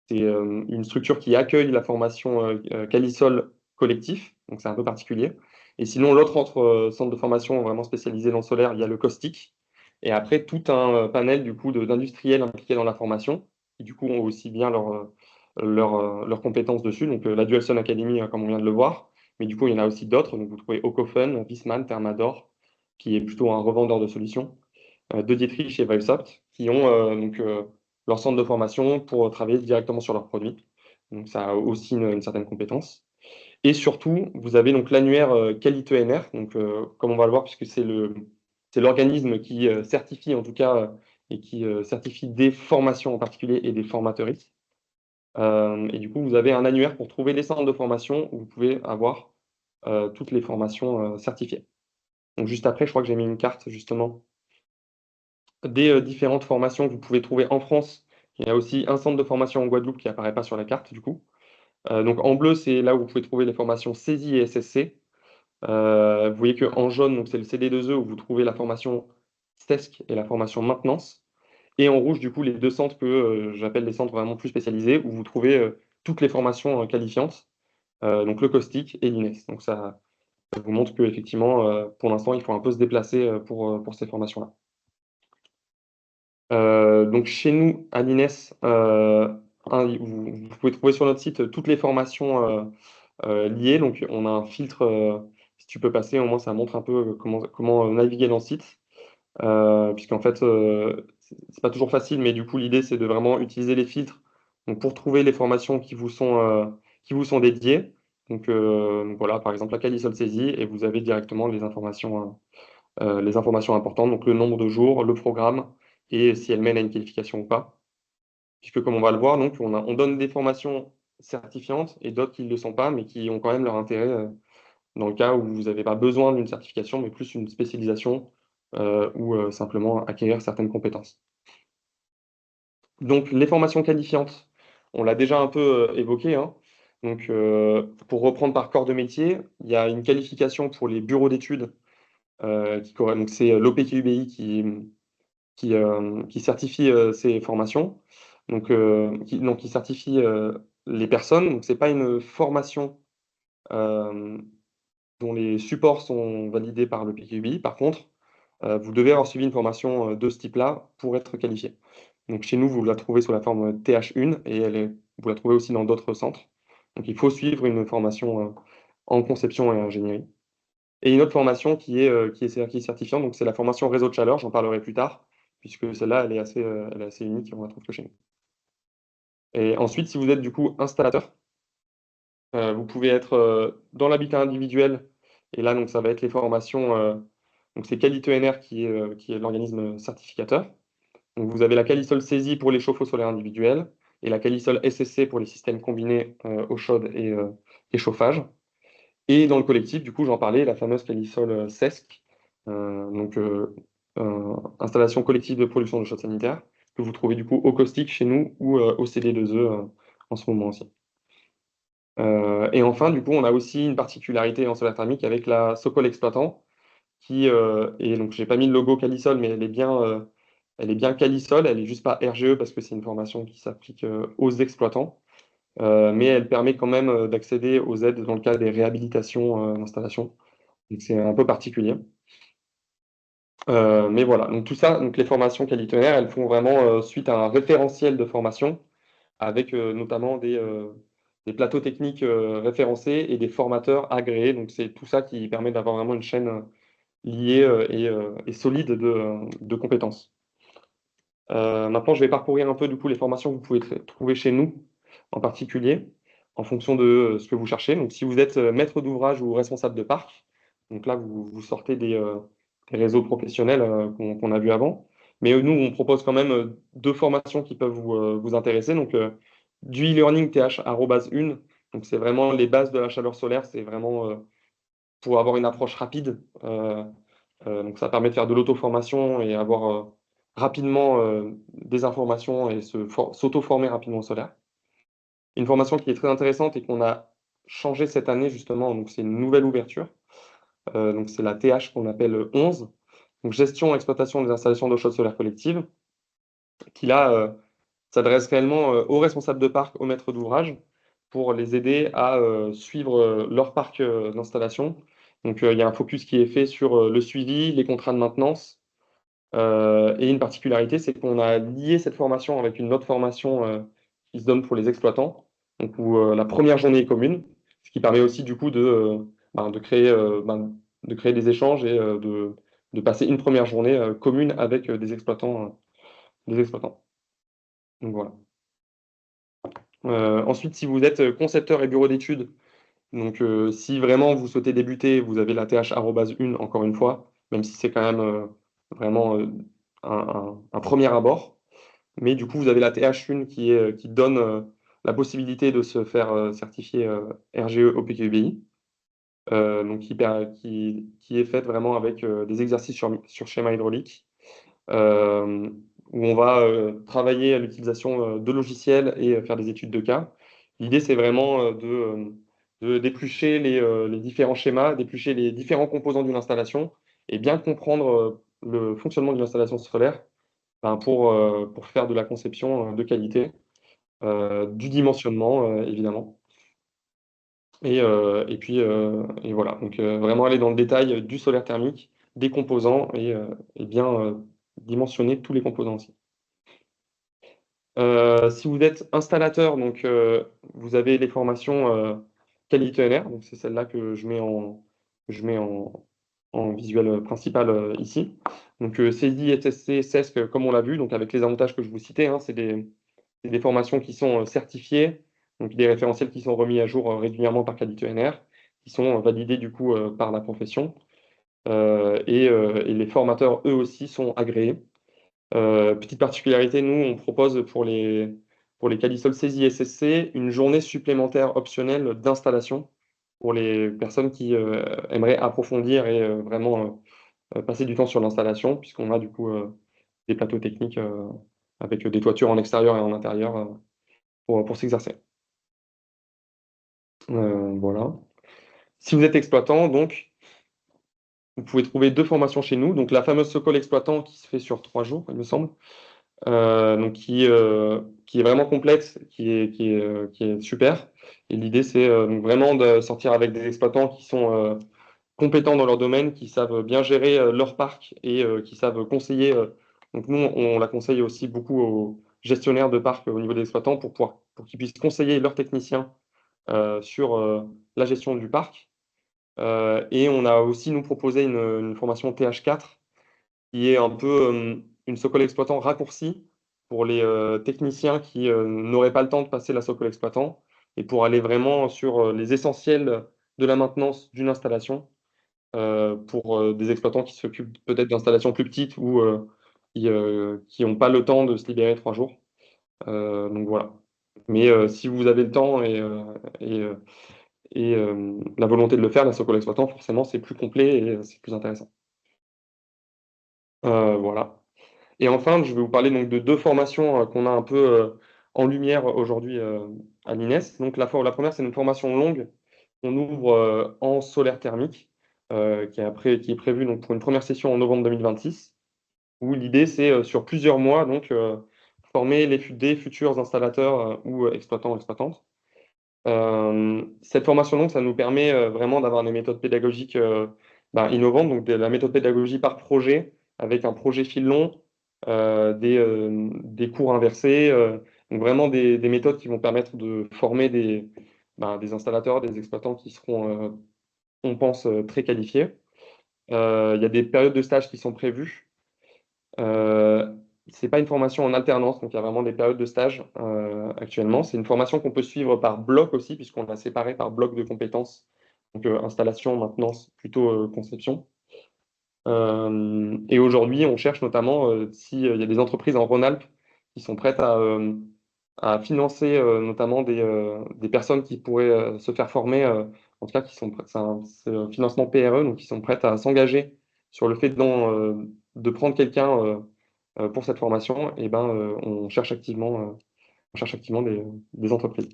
une structure qui accueille la formation Calisol collectif, donc c'est un peu particulier. Et sinon, l'autre centre de formation vraiment spécialisé dans le solaire, il y a le caustique. Et après, tout un panel du coup d'industriels impliqués dans la formation, qui du coup ont aussi bien leurs compétences dessus. Donc la Dualson Academy, comme on vient de le voir, mais du coup, il y en a aussi d'autres. Donc vous trouvez Ocofen, Viessmann, Thermador, qui est plutôt un revendeur de solutions, De Dietrich et Weilsoft, qui ont leur centre de formation pour travailler directement sur leurs produits. Donc ça a aussi une certaine compétence. Et surtout, vous avez donc l'annuaire Qualité-NR, donc comme on va le voir, puisque c'est l'organisme qui certifie en tout cas et qui certifie des formations en particulier et des formateuristes. Et du coup, vous avez un annuaire pour trouver les centres de formation où vous pouvez avoir toutes les formations certifiées. Donc juste après, je crois que j'ai mis une carte justement des différentes formations que vous pouvez trouver en France. Il y a aussi un centre de formation en Guadeloupe qui apparaît pas sur la carte du coup. Donc en bleu, c'est là où vous pouvez trouver les formations saisie et SSC. Vous voyez qu'en jaune, donc c'est le CD2E où vous trouvez la formation SESC et la formation maintenance. Et en rouge, du coup, les deux centres que j'appelle les centres vraiment plus spécialisés, où vous trouvez toutes les formations qualifiantes, donc le caustique et l'INES. Donc ça vous montre qu'effectivement, pour l'instant, il faut un peu se déplacer pour ces formations-là. Donc chez nous, à l'INES, vous pouvez trouver sur notre site toutes les formations liées. Donc on a un filtre, si tu peux passer, au moins ça montre un peu comment naviguer dans le site. Puisqu'en fait, c'est pas toujours facile, mais du coup, l'idée, c'est de vraiment utiliser les filtres donc, pour trouver les formations qui vous sont dédiées. Donc voilà, par exemple, la Calisol saisie, et vous avez directement les informations importantes, donc le nombre de jours, le programme, et si elle mène à une qualification ou pas. Puisque comme on va le voir, donc, on donne des formations certifiantes et d'autres qui ne le sont pas, mais qui ont quand même leur intérêt dans le cas où vous n'avez pas besoin d'une certification, mais plus une spécialisation ou simplement acquérir certaines compétences. Donc, les formations qualifiantes, on l'a déjà un peu évoqué, hein. Donc, pour reprendre par corps de métier, il y a une qualification pour les bureaux d'études, donc c'est l'OPQBI qui certifie ces formations, donc, qui certifie les personnes. Donc, ce n'est pas une formation dont les supports sont validés par le PQBI. Par contre, vous devez avoir suivi une formation de ce type-là pour être qualifié. Donc chez nous, vous la trouvez sous la forme TH1 et vous la trouvez aussi dans d'autres centres. Donc il faut suivre une formation en conception et ingénierie. Et une autre formation qui est certifiante, donc c'est la formation réseau de chaleur, j'en parlerai plus tard, puisque celle-là, elle est assez unique et on la trouve que chez nous. Et ensuite, si vous êtes du coup installateur, vous pouvez être dans l'habitat individuel, et là, donc, ça va être les formations, donc c'est Qualité-NR qui est l'organisme certificateur. Donc, vous avez la Calisol saisie pour les chauffe-eau solaires individuels et la Calisol SSC pour les systèmes combinés eau chaude et chauffage. Et dans le collectif, du coup, j'en parlais, la fameuse Calisol SESC, installation collective de production de chaude sanitaire, que vous trouvez du coup au caustique chez nous ou au CD2E en ce moment aussi. Et enfin, du coup, on a aussi une particularité en solaire thermique avec la Sokol exploitant, et donc j'ai pas mis le logo Calisol, mais elle est bien Calisol, elle est juste pas RGE parce que c'est une formation qui s'applique aux exploitants, mais elle permet quand même d'accéder aux aides dans le cas des réhabilitations d'installation. Donc c'est un peu particulier. Mais voilà, donc tout ça, donc les formations qualitaires, elles font vraiment suite à un référentiel de formation avec notamment des plateaux techniques référencés et des formateurs agréés. Donc c'est tout ça qui permet d'avoir vraiment une chaîne liée et solide de compétences. Maintenant, je vais parcourir un peu du coup les formations que vous pouvez trouver chez nous en particulier en fonction de ce que vous cherchez. Donc si vous êtes maître d'ouvrage ou responsable de parc, donc là vous sortez des réseaux professionnels qu'on a vus avant. Mais nous, on propose quand même deux formations qui peuvent vous intéresser. Donc, du e-learning TH@1. Donc, c'est vraiment les bases de la chaleur solaire. C'est vraiment pour avoir une approche rapide. Donc, ça permet de faire de l'auto-formation et avoir rapidement des informations et s'auto-former rapidement au solaire. Une formation qui est très intéressante et qu'on a changé cette année, justement. Donc, c'est une nouvelle ouverture. Donc, c'est la TH qu'on appelle 11. Donc, gestion et exploitation des installations d'eau chaude solaire collective, qui là s'adresse réellement aux responsables de parc, aux maîtres d'ouvrage, pour les aider à suivre leur parc d'installation. Donc, il y a un focus qui est fait sur le suivi, les contrats de maintenance. Et une particularité, c'est qu'on a lié cette formation avec une autre formation qui se donne pour les exploitants, donc où la première journée est commune, ce qui permet aussi du coup de créer des échanges et de passer une première journée commune avec des exploitants. Donc voilà. Ensuite, si vous êtes concepteur et bureau d'études, donc si vraiment vous souhaitez débuter, vous avez la TH@1 encore une fois, même si c'est quand même vraiment un premier abord. Mais du coup, vous avez la TH1 qui donne la possibilité de se faire certifier RGE au PQBI, donc qui est faite vraiment avec des exercices sur schéma hydraulique, euh, où on va travailler à l'utilisation de logiciels et faire des études de cas. L'idée, c'est vraiment de d'éplucher les différents schémas, d'éplucher les différents composants d'une installation et bien comprendre le fonctionnement d'une installation solaire, ben, pour faire de la conception de qualité, du dimensionnement, évidemment. Et puis, et voilà. Donc, vraiment aller dans le détail du solaire thermique, des composants et bien dimensionner tous les composants aussi. Si vous êtes installateur, donc vous avez les formations qualité ENR, donc c'est celle-là que je mets en visuel principal ici. Donc CESI, SSC, CESC, comme on l'a vu, donc avec les avantages que je vous citais, hein, c'est des formations qui sont certifiées, donc des référentiels qui sont remis à jour régulièrement par qualité ENR, qui sont validés du coup par la profession. Et les formateurs, eux aussi, sont agréés. Petite particularité, nous, on propose pour les Calisol CESI SSC une journée supplémentaire optionnelle d'installation pour les personnes qui aimeraient approfondir et vraiment passer du temps sur l'installation, puisqu'on a du coup des plateaux techniques avec des toitures en extérieur et en intérieur pour s'exercer. Voilà. Si vous êtes exploitant, donc, vous pouvez trouver deux formations chez nous. Donc, la fameuse Socol exploitant qui se fait sur 3 jours, il me semble. Donc qui est vraiment complète, qui est super. Et l'idée, c'est donc vraiment de sortir avec des exploitants qui sont compétents dans leur domaine, qui savent bien gérer leur parc et qui savent conseiller. Donc nous, on la conseille aussi beaucoup aux gestionnaires de parc au niveau des exploitants pour qu'ils puissent conseiller leurs techniciens sur la gestion du parc. Et on a aussi nous proposé une formation TH4 qui est un peu une Socol exploitant raccourcie pour les techniciens qui n'auraient pas le temps de passer la Socol exploitant et pour aller vraiment sur les essentiels de la maintenance d'une installation pour des exploitants qui s'occupent peut-être d'installations plus petites ou qui n'ont pas le temps de se libérer 3 jours. Donc voilà. Mais si vous avez le temps et la volonté de le faire, la Socol exploitant, forcément, c'est plus complet et c'est plus intéressant. Voilà. Et enfin, je vais vous parler donc de deux formations qu'on a un peu en lumière aujourd'hui à l'INES. Donc la première, c'est une formation longue qu'on ouvre en solaire thermique, qui est prévue donc, pour une première session en novembre 2026, où l'idée, c'est sur plusieurs mois, donc former des futurs installateurs ou exploitants, exploitantes. Cette formation longue, ça nous permet vraiment d'avoir des méthodes pédagogiques innovantes, donc de la méthode pédagogie par projet, avec un projet fil long, des cours inversés, donc vraiment des méthodes qui vont permettre de former des installateurs, des exploitants qui seront, on pense, très qualifiés. Il y a des périodes de stage qui sont prévues. C'est pas une formation en alternance, donc il y a vraiment des périodes de stage actuellement. C'est une formation qu'on peut suivre par bloc aussi, puisqu'on l'a séparé par bloc de compétences. Donc installation, maintenance, plutôt conception. Et aujourd'hui, on cherche notamment s'il y a des entreprises en Rhône-Alpes qui sont prêtes à financer notamment des personnes qui pourraient se faire former, en tout cas qui sont c'est un financement PRE, donc qui sont prêtes à s'engager sur le fait de prendre quelqu'un pour cette formation. Et ben, on cherche activement des entreprises.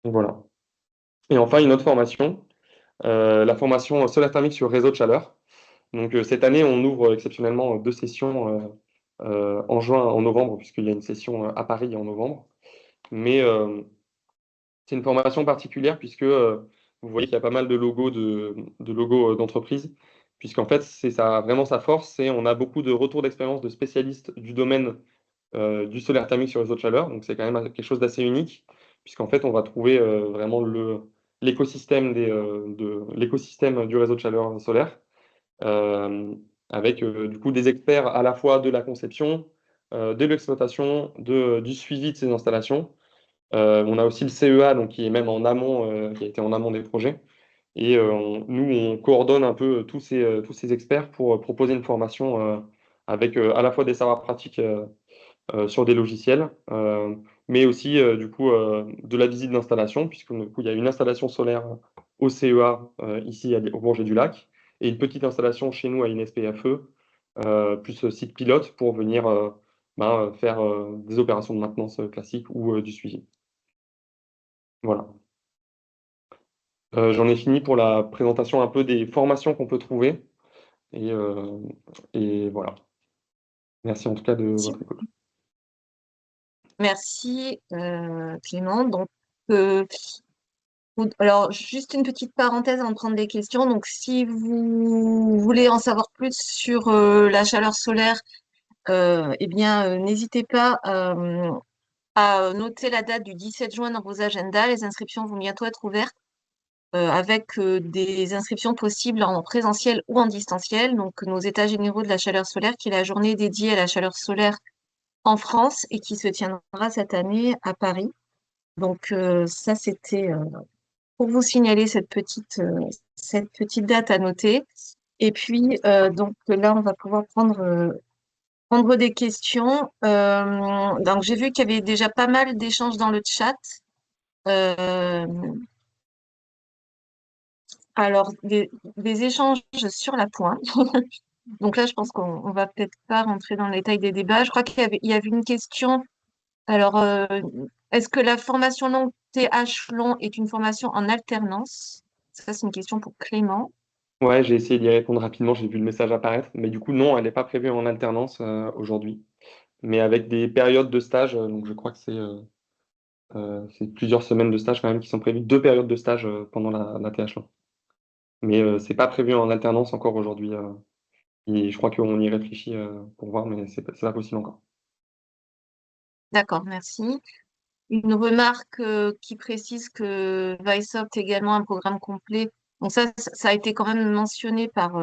Donc voilà. Et enfin, une autre formation, la formation solaire thermique sur réseau de chaleur. Donc cette année, on ouvre exceptionnellement 2 sessions en juin, en novembre, puisqu'il y a une session à Paris en novembre. Mais c'est une formation particulière puisque vous voyez qu'il y a pas mal de logos d'entreprise, puisqu'en fait, c'est ça, vraiment sa force, c'est on a beaucoup de retours d'expérience de spécialistes du domaine du solaire thermique sur réseau de chaleur. Donc c'est quand même quelque chose d'assez unique, puisqu'en fait, on va trouver vraiment l'écosystème l'écosystème du réseau de chaleur solaire euh, avec du coup des experts à la fois de la conception, de l'exploitation, du suivi de ces installations. On a aussi le CEA, donc qui est même en amont, qui a été en amont des projets. Et nous, on coordonne un peu tous ces experts pour proposer une formation avec à la fois des savoirs pratiques sur des logiciels, mais aussi du coup de la visite d'installation, puisque du coup, il y a une installation solaire au CEA ici au Bourget du Lac, et une petite installation chez nous à INSPFE, plus site pilote pour venir faire des opérations de maintenance classiques ou du suivi. Voilà. J'en ai fini pour la présentation un peu des formations qu'on peut trouver. Et, euh, et voilà. Merci en tout cas de votre écoute. Merci, Clément. Donc, euh, alors, juste une petite parenthèse avant de prendre des questions. Donc, si vous voulez en savoir plus sur la chaleur solaire, eh bien, n'hésitez pas à noter la date du 17 juin dans vos agendas. Les inscriptions vont bientôt être ouvertes avec des inscriptions possibles en présentiel ou en distanciel. Donc, nos états généraux de la chaleur solaire, qui est la journée dédiée à la chaleur solaire en France et qui se tiendra cette année à Paris. Donc, ça, c'était pour vous signaler cette petite date à noter. Et puis, donc là, on va pouvoir prendre des questions. Donc, j'ai vu qu'il y avait déjà pas mal d'échanges dans le chat. Euh, alors, des échanges sur la pointe. Donc là, je pense qu'on va peut-être pas rentrer dans le détail des débats. Je crois qu'il y avait une question. Alors, est-ce que la formation longue TH long est une formation en alternance? Ça, c'est une question pour Clément. Ouais, j'ai essayé d'y répondre rapidement, j'ai vu le message apparaître, mais du coup, non, elle n'est pas prévue en alternance aujourd'hui, mais avec des périodes de stage, donc je crois que c'est plusieurs semaines de stage quand même qui sont prévues, 2 périodes de stage pendant la TH1. Mais c'est pas prévu en alternance encore aujourd'hui, et je crois qu'on y réfléchit pour voir, mais c'est pas possible encore. D'accord, merci. Une remarque qui précise que Viceopt est également un programme complet. Donc ça a été quand même mentionné par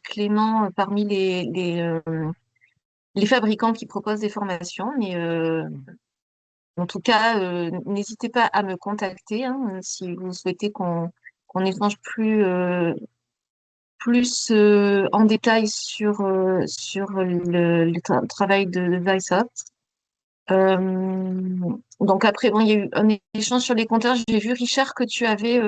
Clément parmi les fabricants qui proposent des formations. Mais en tout cas, n'hésitez pas à me contacter hein, si vous souhaitez qu'on échange plus en détail sur le travail de Viceopt. Donc après, bon, il y a eu un échange sur les compteurs. J'ai vu, Richard, que tu avais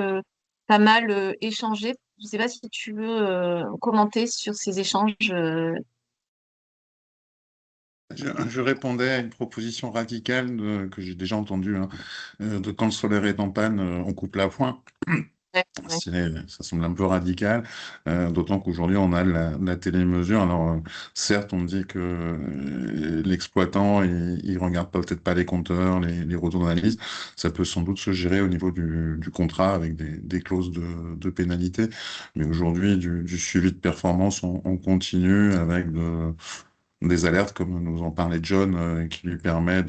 pas mal échangé. Je ne sais pas si tu veux commenter sur ces échanges. Je répondais à une proposition radicale que j'ai déjà entendue, hein, de quand le solaire est en panne, on coupe la pointe. Ouais, ouais. Ça semble un peu radical, d'autant qu'aujourd'hui on a la télémesure. Alors certes, on dit que l'exploitant il regarde peut-être pas les compteurs, les retours d'analyse. Ça peut sans doute se gérer au niveau du contrat avec des clauses de pénalité. Mais aujourd'hui, du suivi de performance on continue avec des alertes, comme nous en parlait John, qui lui permet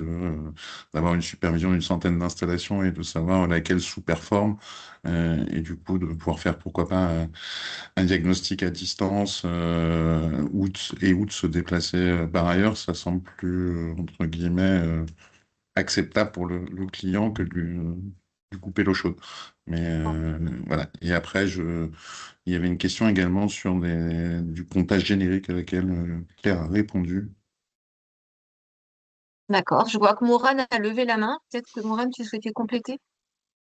d'avoir une supervision d'une centaine d'installations et de savoir laquelle sous-performe, et du coup de pouvoir faire, pourquoi pas, un diagnostic à distance, ou de se déplacer par ailleurs. Ça semble plus, entre guillemets, acceptable pour le client que de lui couper l'eau chaude. Mais voilà. Et après, il y avait une question également sur du comptage générique à laquelle Claire a répondu. D'accord. Je vois que Moran a levé la main. Peut-être que Moran, tu souhaitais compléter?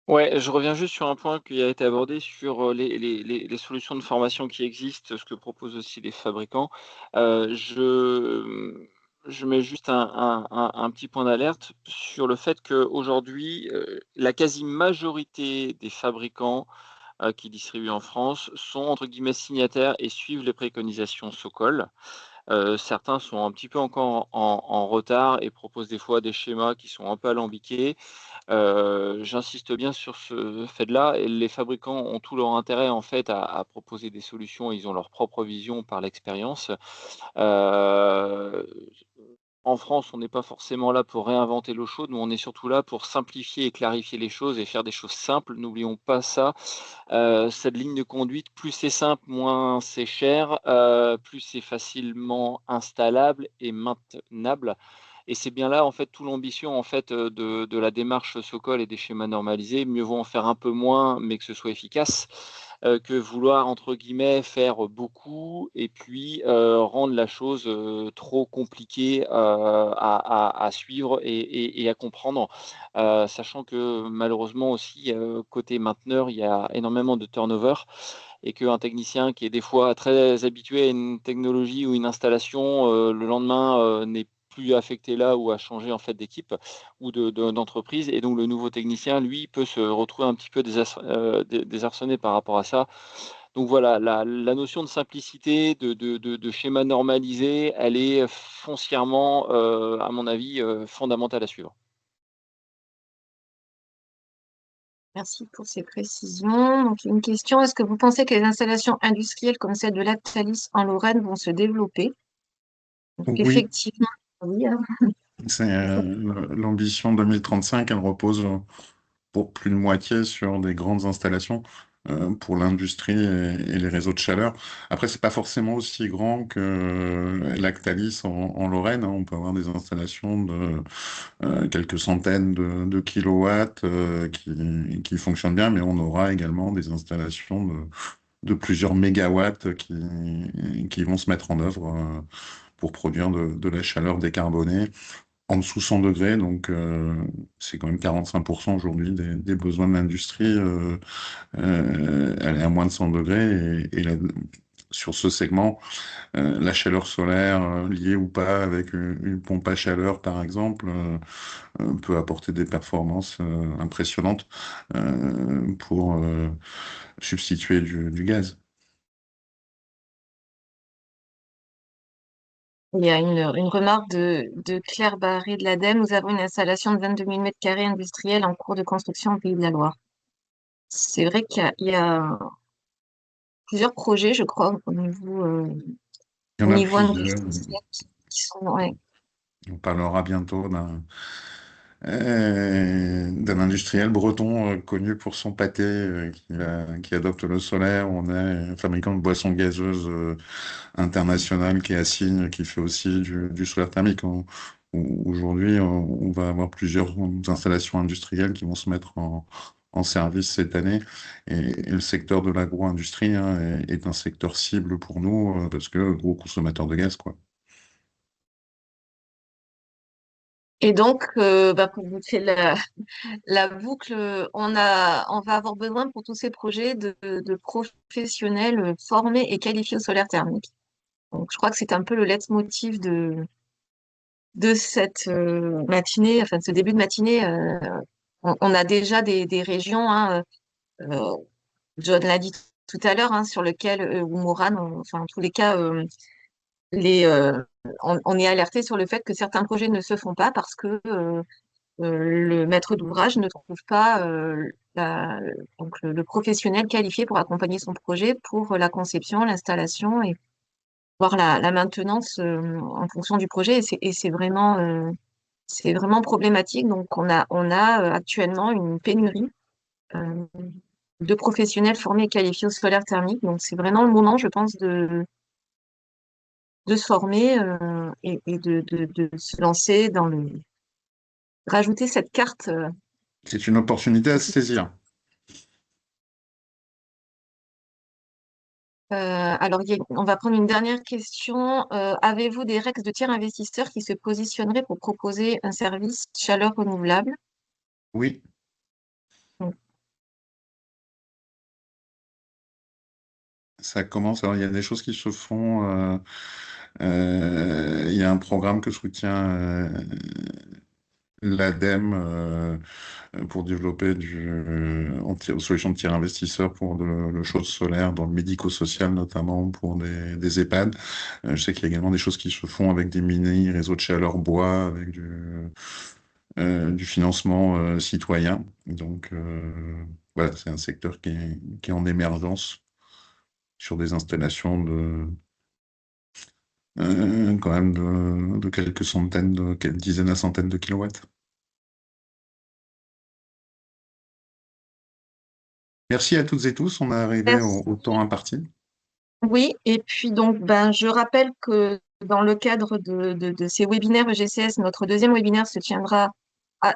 Ouais, je reviens juste sur un point qui a été abordé sur les solutions de formation qui existent, ce que proposent aussi les fabricants. Je mets juste un petit point d'alerte sur le fait qu'aujourd'hui, la quasi-majorité des fabricants qui distribuent en France sont entre guillemets signataires et suivent les préconisations Socol. Certains sont un petit peu encore en retard et proposent des fois des schémas qui sont un peu alambiqués. J'insiste bien sur ce fait-là et les fabricants ont tout leur intérêt en fait à proposer des solutions. Ils ont leur propre vision par l'expérience. Heu, En France, on n'est pas forcément là pour réinventer l'eau chaude, mais on est surtout là pour simplifier et clarifier les choses et faire des choses simples. N'oublions pas ça. Cette ligne de conduite, plus c'est simple, moins c'est cher, plus c'est facilement installable et maintenable. Et c'est bien là, en fait, toute l'ambition, en fait, de la démarche Socol et des schémas normalisés. Mieux vaut en faire un peu moins, mais que ce soit efficace, que vouloir, entre guillemets, «faire beaucoup» et puis, rendre la chose, trop compliquée, à suivre et à comprendre. Sachant que malheureusement aussi, côté mainteneur, il y a énormément de turnover et qu'un technicien qui est des fois très habitué à une technologie ou une installation, le lendemain, n'est plus affecté là ou a changé en fait d'équipe ou d'entreprise et donc le nouveau technicien, lui, peut se retrouver un petit peu désarçonné par rapport à ça. Donc voilà, la notion de simplicité, de schéma normalisé, elle est foncièrement, à mon avis, fondamentale à suivre. Merci pour ces précisions. Donc, une question, est-ce que vous pensez que les installations industrielles comme celle de Lactalis en Lorraine vont se développer? Donc, Oui, effectivement, oui, hein. c'est l'ambition 2035, elle repose pour plus de moitié sur des grandes installations pour l'industrie et les réseaux de chaleur. Après, c'est pas forcément aussi grand que Lactalis en Lorraine, hein. On peut avoir des installations de quelques centaines de kilowatts qui fonctionnent bien, mais on aura également des installations de plusieurs mégawatts qui vont se mettre en œuvre pour produire de la chaleur décarbonée en dessous 100 degrés, donc c'est quand même 45% aujourd'hui des besoins de l'industrie. Elle est à moins de 100 degrés sur ce segment, la chaleur solaire liée ou pas avec une pompe à chaleur par exemple peut apporter des performances impressionnantes pour substituer du gaz. Il y a une remarque de Claire Barré de l'ADEME. Nous avons une installation de 22 000 m² industrielle en cours de construction au Pays de la Loire. C'est vrai qu'il y a plusieurs projets, je crois, Il y au en a niveau plusieurs. industriel qui sont, ouais. On parlera bientôt d'un industriel breton connu pour son pâté qui adopte le solaire. On a un fabricant de boissons gazeuses international qui est à Signe, qui fait aussi du solaire thermique. Aujourd'hui, on va avoir plusieurs installations industrielles qui vont se mettre en service cette année. Et le secteur de l'agro-industrie hein, est un secteur cible pour nous parce que gros consommateur de gaz, quoi. Et donc, pour boucler la boucle, on va avoir besoin pour tous ces projets de professionnels formés et qualifiés au solaire thermique. Donc, je crois que c'est un peu le leitmotiv de cette matinée, enfin de ce début de matinée. On a déjà des régions, hein, euh, John l'a dit tout à l'heure, hein, sur lequel, ou Moran, enfin en tous les cas, les, on est alerté sur le fait que certains projets ne se font pas parce que le maître d'ouvrage ne trouve pas donc le professionnel qualifié pour accompagner son projet pour la conception, l'installation et voir la maintenance en fonction du projet. Et c'est vraiment problématique. Donc, on a actuellement une pénurie euh, de professionnels formés et qualifiés au solaire thermique. Donc, c'est vraiment le moment, je pense, de se former et de se lancer rajouter cette carte. C'est une opportunité à se saisir. Alors, on va prendre une dernière question. Avez-vous des REX de tiers investisseurs qui se positionneraient pour proposer un service chaleur renouvelable? Oui, Mm. ça commence. Alors, il y a des choses qui se font. Il y a un programme que soutient l'ADEME pour développer solution de tiers investisseurs pour le chose solaire dans le médico-social, notamment pour des EHPAD. Je sais qu'il y a également des choses qui se font avec des mini réseaux de chaleur bois, avec du financement citoyen. Donc, voilà, c'est un secteur qui est en émergence sur des installations quand même de quelques centaines, de quelques dizaines à centaines de kilowatts. Merci à toutes et tous, on est arrivé Merci. au temps imparti. Oui, et puis donc, je rappelle que dans le cadre de ces webinaires EGCS, notre deuxième webinaire se tiendra,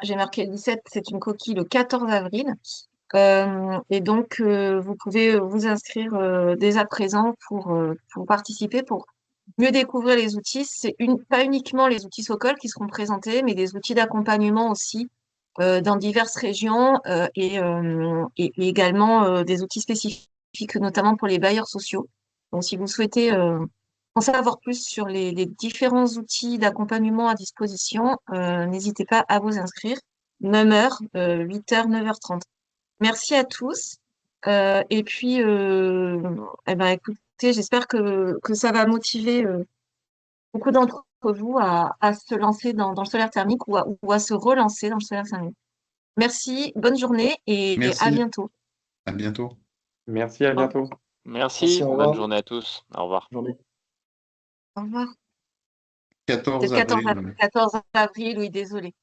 j'ai marqué le 17, c'est une coquille, le 14 avril. Et donc, vous pouvez vous inscrire dès à présent pour participer, pour mieux découvrir les outils. Pas uniquement les outils Socol qui seront présentés, mais des outils d'accompagnement aussi dans diverses régions et également des outils spécifiques, notamment pour les bailleurs sociaux. Donc, si vous souhaitez en savoir plus sur les différents outils d'accompagnement à disposition, n'hésitez pas à vous inscrire. Même heure, 8h, 9h30. Merci à tous. Et puis, écoutez, j'espère que ça va motiver beaucoup d'entre vous à se lancer dans le solaire thermique ou à se relancer dans le solaire thermique. Merci, bonne journée et à Merci, bientôt. à bientôt. Merci, à bientôt. Merci, au bonne revoir. journée à tous. Au revoir. Journée. Au revoir. C'est 14 le 14 avril. 14 avril, oui, désolé.